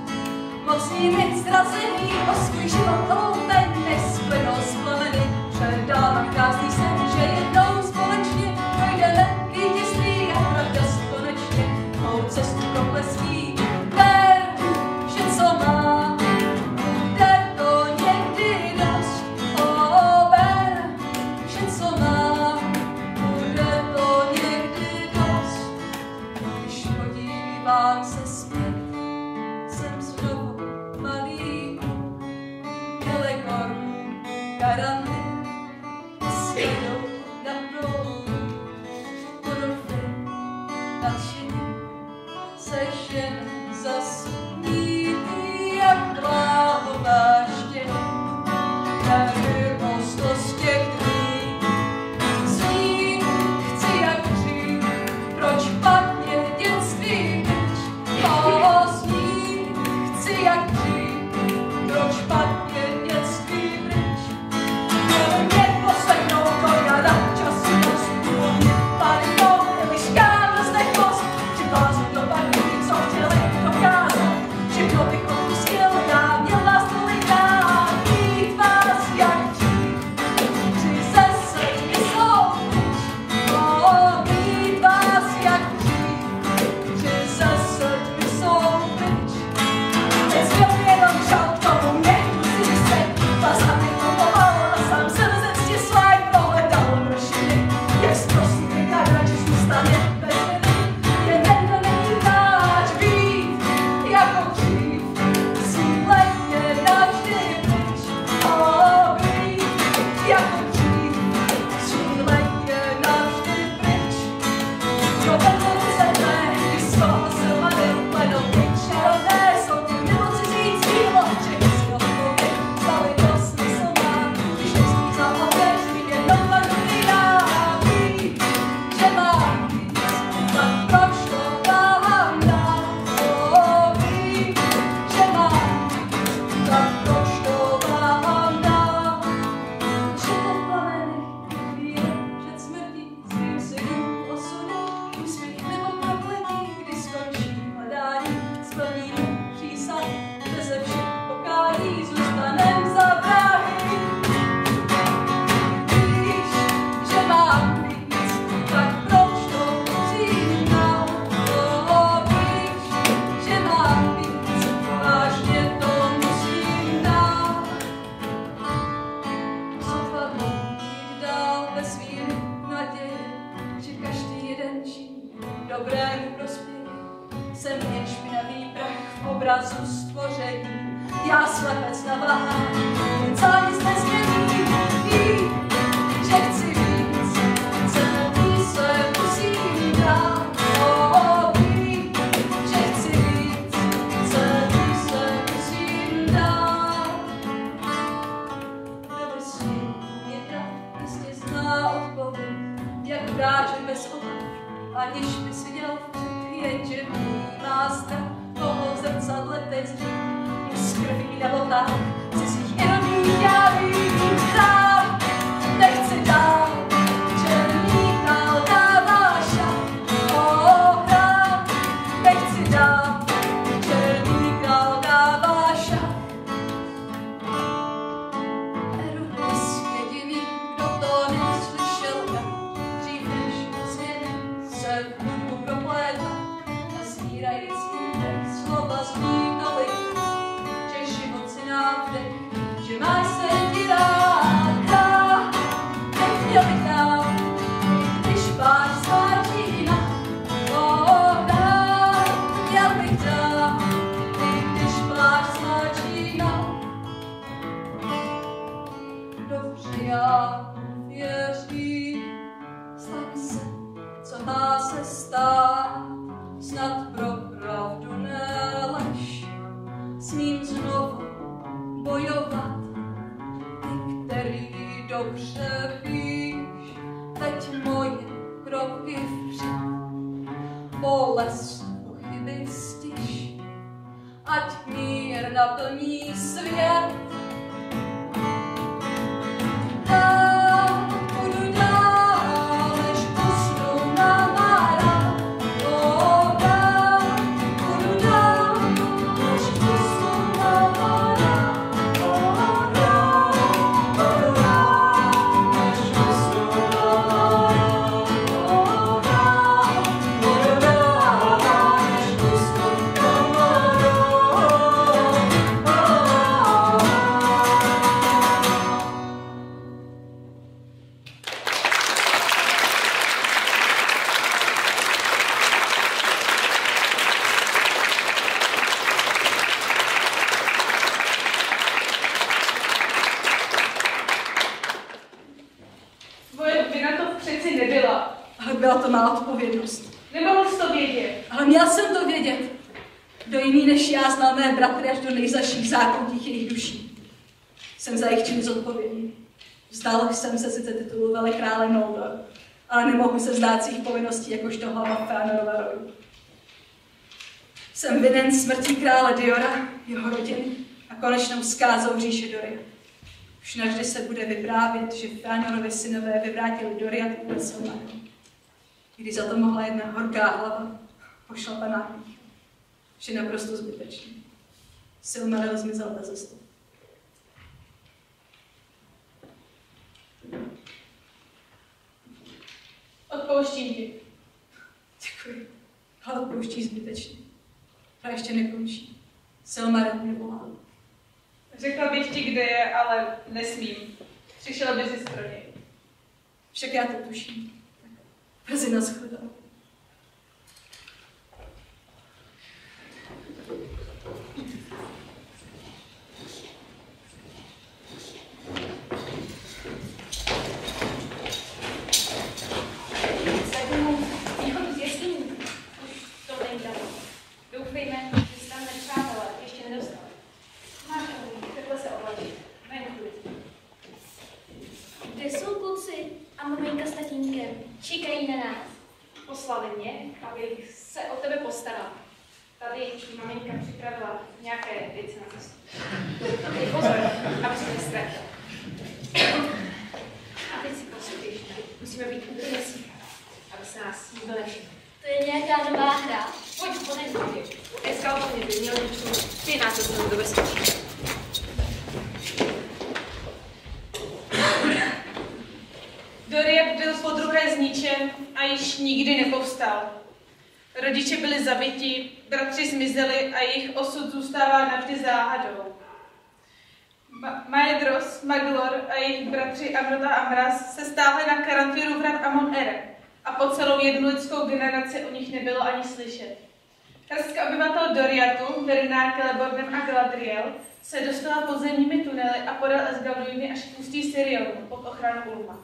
Mocný mi ztracený, o svůj život hloupen, nesplynou z plameny, předávám krásný sen, že jednou společně projdeme vítězství a pravda konečně mou cestu ve svým naději, že každý jeden žijí dobrému prospěje. Jsem jen špinavý prach v obrazu stvoření, já slepec na váhách, jen co nic nezmění. Ví, že chci víc, celý se musím dát. Ví, že chci víc, celý se musím dát. Kdo by si mě dal, jistě zná odpověď, jak kráčet bez obav, aniž by si dělal jenže má strach toho v zrcadle teď z krví na botách, ze svých ironí já vím král, nechci dál, černý král dává šat. Král, nechci dál, černý král dává šat. Erukus jediný, kdo to neslyšel, dřív než změny se v hudbu proplétá. Slova zní tolik, že život si nám vdech, že máš se ti rád, nechtěl bych nám, když páč sváčína. Chtěl bych dát, když páč sváčína. Dobře, já věřím, stane se, co má se stát, snad pro pravdu nelež, smím znovu bojovat, ty, který dobře víš, teď moje kroky vpřed, bolest pochyby stiž, ať mír naplní svět. Byla to má odpovědnost. Nemohl jsi to vědět. Ale měl jsem to vědět. Kdo jiný než já znal mé bratry až do nejzaších zákoutích jejich duší. Jsem za jejich činy zodpovědný. Vzdal jsem se sice titulu velikrále Noldor, ale nemohu se vzdát svých povinností jakožto hlava Fëanorova rodu. Jsem vinen smrtí krále Diora, jeho rodiny a konečnou zkázou říše Doriath. Už navždy se bude vyprávět, že Fëanorovi synové vyvrátili Doriath vůbec Silmaril. Když za to mohla jedna horká hlava pošlapaná pýcha. Vše naprosto zbytečné. Silmaril zmizel bez stop. Odpouštím ti. Děkuji. Ale odpouští zbytečně. A ještě nekončí. Silmaril mě volá. Řekla bych ti, kde je, ale nesmím. Přišel by si pro něj. Však já to tuším. Brzy nashledanou. Východu z jeskyní. Už to není dalo. Doufejme, že se tam nepřátelé ještě nedostali. Máš takový, takhle se oblačit. Venku. Kde jsou kluci a maminka s tatínkem? Čekají na nás. Poslali mě, abych se o tebe postaral. Tady maminka připravila nějaké věci na cestu. Dej pozor, aby se nestratil. A teď si poslouchej, musíme být úplně sícha, aby se nás nikdo nevšiml. To je nějaká nová hra. Pojď, poneď mě. Eskalpony by měl ty nás dostanou do bezpečí. Doriath byl podruhé zničen a již nikdy nepovstal. Rodiče byli zabiti, bratři zmizeli a jejich osud zůstává navždy záhadou. Maedhros, Maglor a jejich bratři Amrota a Mraz se stáhli na Caranthioru vrat Amon Ere a po celou jednu lidskou generaci o nich nebylo ani slyšet. Hrstka obyvatel Doriatu, vedená Celebordem a Galadriel, se dostala podzemními tunely a podél Esgaluiny až k ústí Sirionu pod ochranou Ulma.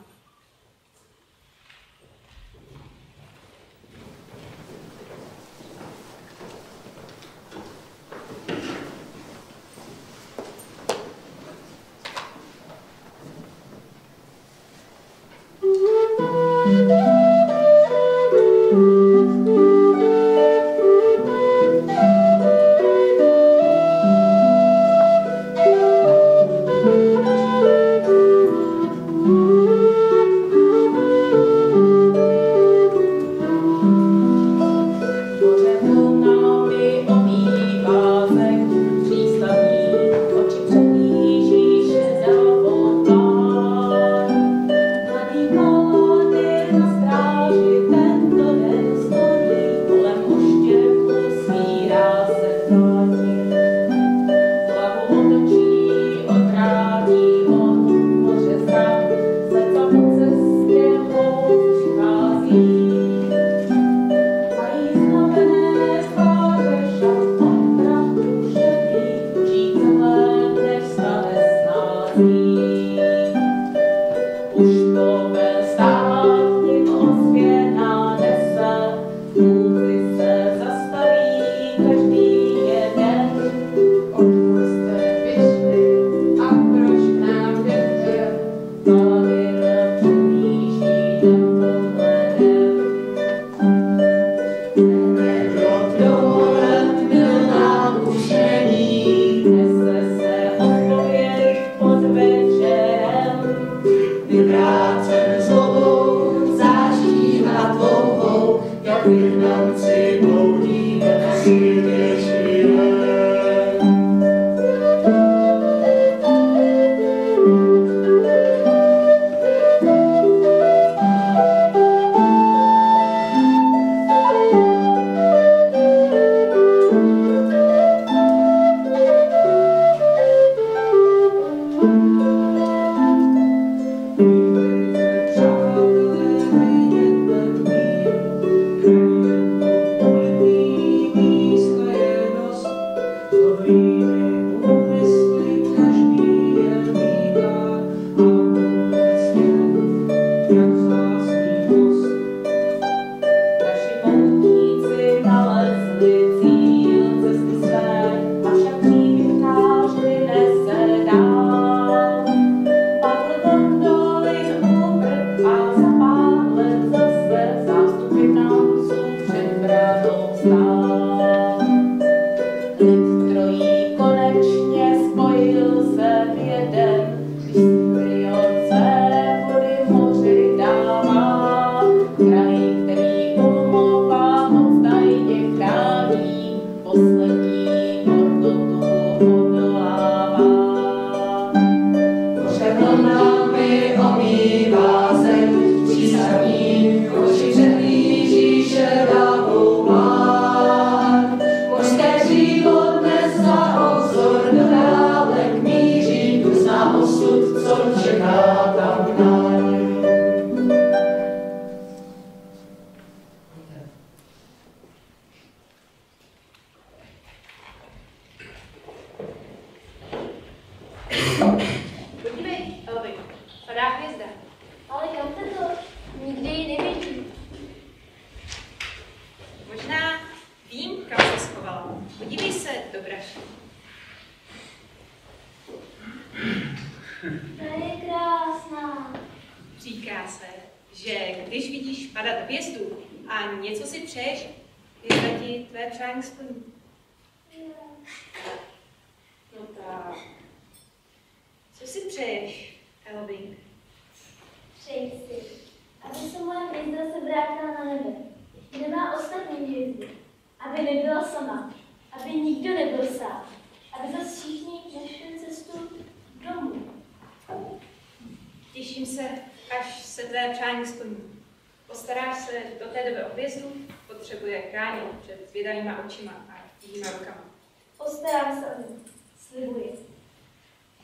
Postarám se o ní. Slibuji.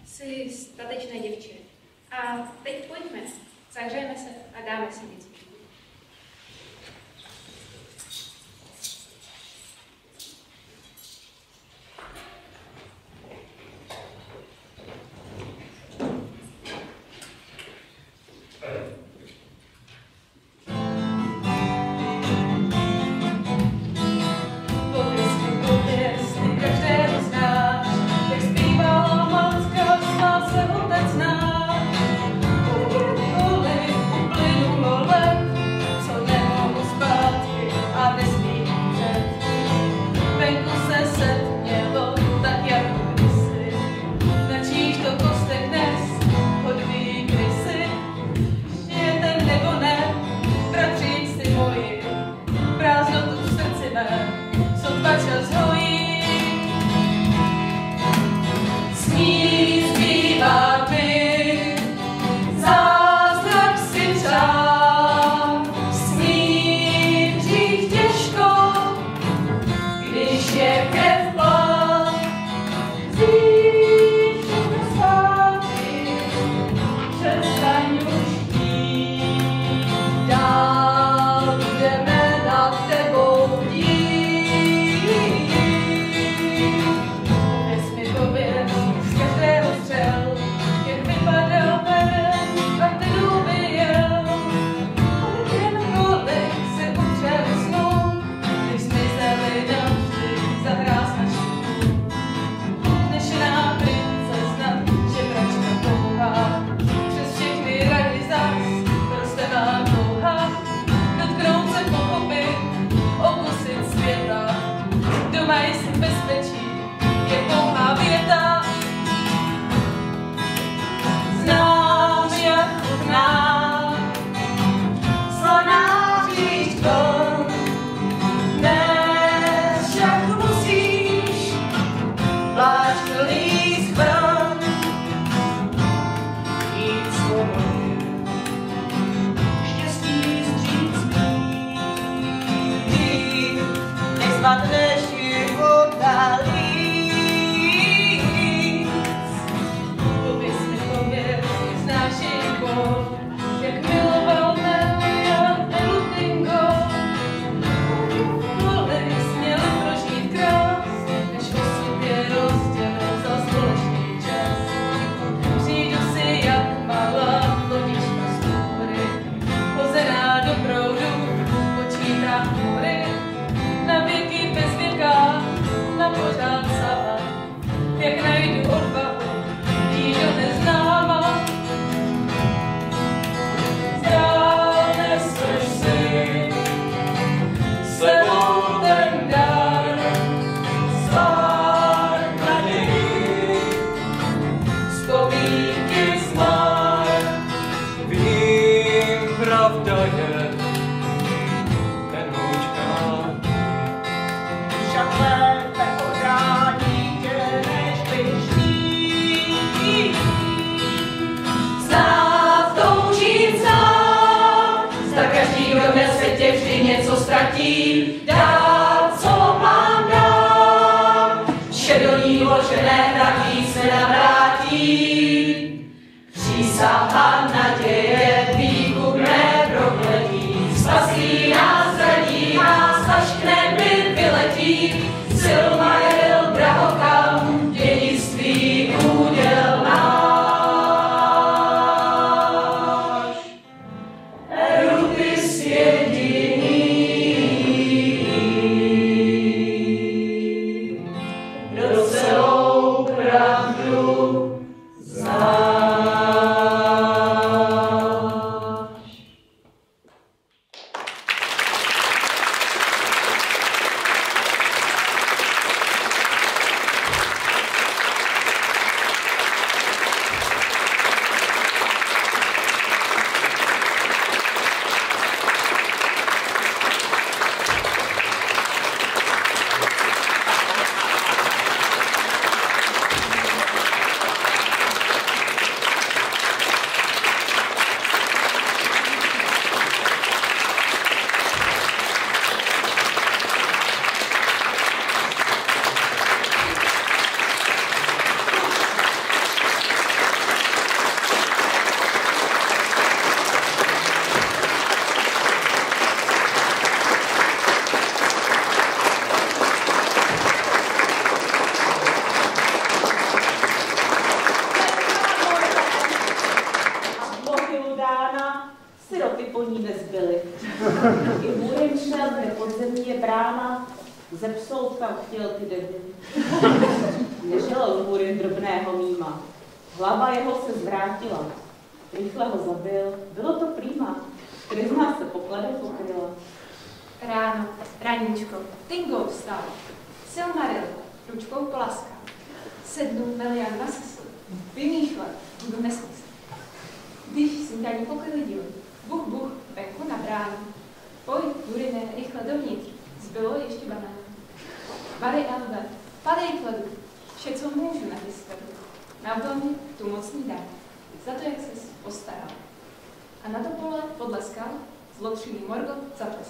Jsi statečné děvče. A teď pojďme, zahřejeme se a dáme si něco. Pravdu zná. po ní nezbyly. I můrem šel, kde podzemí je brána, ze psoutka chtěl ty dedy. Neželel můrem drobného mýma. Hlava jeho se zvrátila. Rychle ho zabil. Bylo to prýma. Kryzna se pokladem pokryla. Ráno, raníčko, Tingo vstal. Silmaril ručkou polaskal. Sednul Melian na sesl. Vymýšlel, budu nesmysl. Když snídaní poklidil, buch, venku na bránu. Pojď, Durine, rychle dovnitř. Zbylo ještě banán. Vary Elve, padej k ledu. Vše, co můžu, na ty skladu. Na domě tu mocný dar. Za to, jak ses postaral. A na to pole podle skal zlotřilý Morgoth zapes.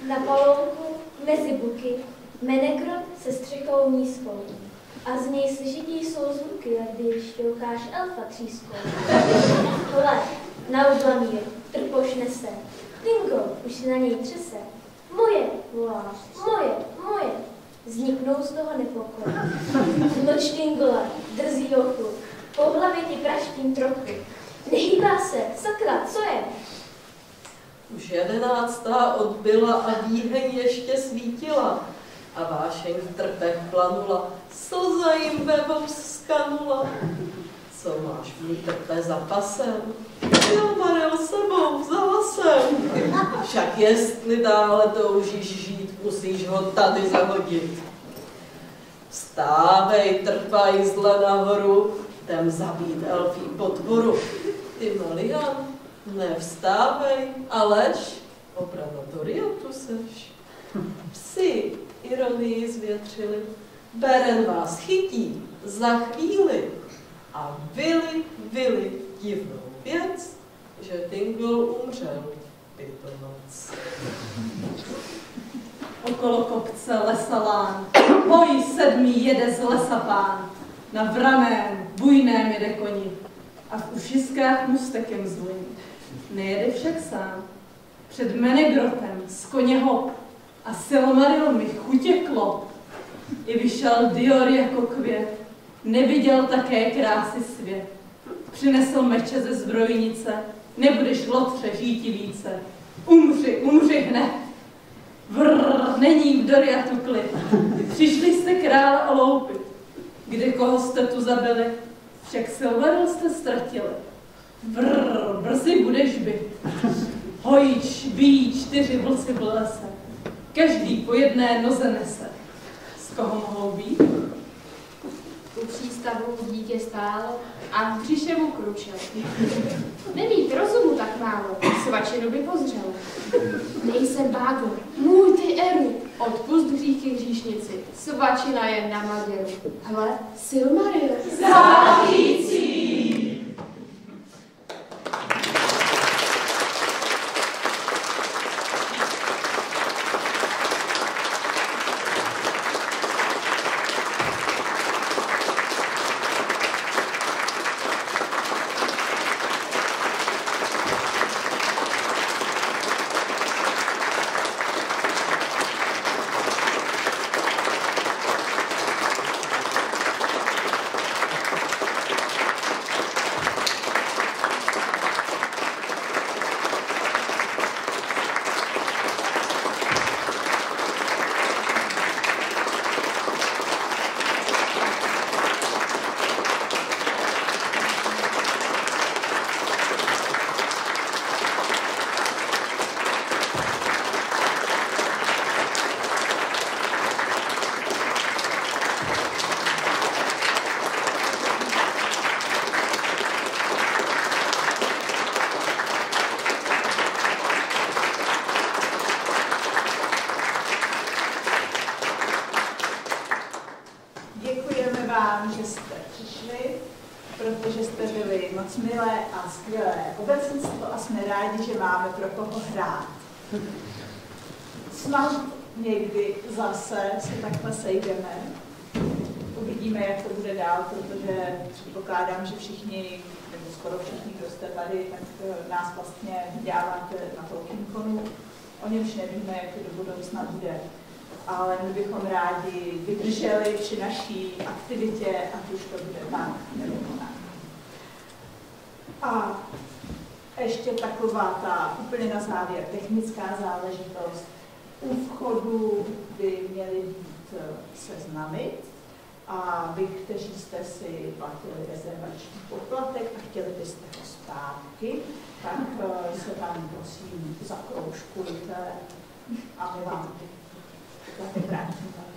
Na palounku mezi buky Menegrot se střechou nízkou a z něj slyšití jsou zvuky, jak když ťoukáš elfa třískou. Hle, na Udlamír trpoš nese, Dingo už si na něj třese. Moje, volá, moje, vzniknou z toho nepokoje. Noč Dingola, drzí ochu, po hlavě ti praštím trochu. Nehýbá se, sakra, co je? Už 11. odbyla a výheň ještě svítila a vášeň v trpech planula, slza jim webou skanula. Co máš, můj trpe, za pasem? Silmaril sebou, za lasem. Však jestli dále toužíš žít, musíš ho tady zahodit. Vstávej, trpaj zle nahoru, jdem zabít elfí potvoru. Ty, Melian, nevstávej, alež obrana Doriatu seš. Psi ironii zvětřili, Beren vás chytí za chvíli a vyli divnou věc, že Dingol umřel pitonoc. Okolo kopce lesa lán, hoj 7. jede z lesa pán, na vraném, bujném jede koni a v ušiskách mu stekem zvoní. Nejede však sám, před Menegrotem z koně hop a Silmaril mi chutě klop. I vyšel Dior jako květ, neviděl také krásy svět. Přinesl meče ze zbrojnice, nebudeš lotře žíti více. Umři hned. Vrr, není v Doriatu klid. Přišli jste krále oloupit. Kde koho jste tu zabili, však Silmaril jste ztratili. Vrr, brzy budeš byt. Hojč, bíjí 4 vlci v lese. Každý po jedné noze nese. Z koho mohou být? U přístavu dítě stálo a v břiše mu kručel. Nemít rozumu tak málo, svačinu by pozřel. Nejsem Bágor, můj ty Eru, odpust hříchy hříšnici, svačina jen na Maděru. Hle, Silmaril. Zářící! protože jste byli moc milé a skvělé obecenstvo a jsme rádi, že máme pro koho hrát. Snad někdy zase se takhle sejdeme. Uvidíme, jak to bude dál, protože předpokládám, že všichni, nebo skoro všichni, kdo jste tady, tak nás vlastně vydáváte na Tolkienconu. O němž nevíme, jak to do budoucna bude. Ale my bychom rádi vydrželi při naší aktivitě, ať už to bude tak nebo tak. A Ještě taková ta úplně na závěr technická záležitost. U vchodu by měly být seznamy a vy, kteří jste si platili rezervační poplatek a chtěli byste ho zpátky, tak se tam prosím zakroužkujte a my vám to vrátíme.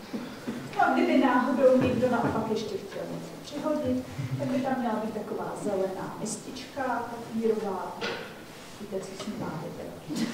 No a kdyby náhodou někdo naopak ještě chtěl něco přihodit, tak by tam měla být taková zelená mistička papírová. Víte, co s ní máte teď?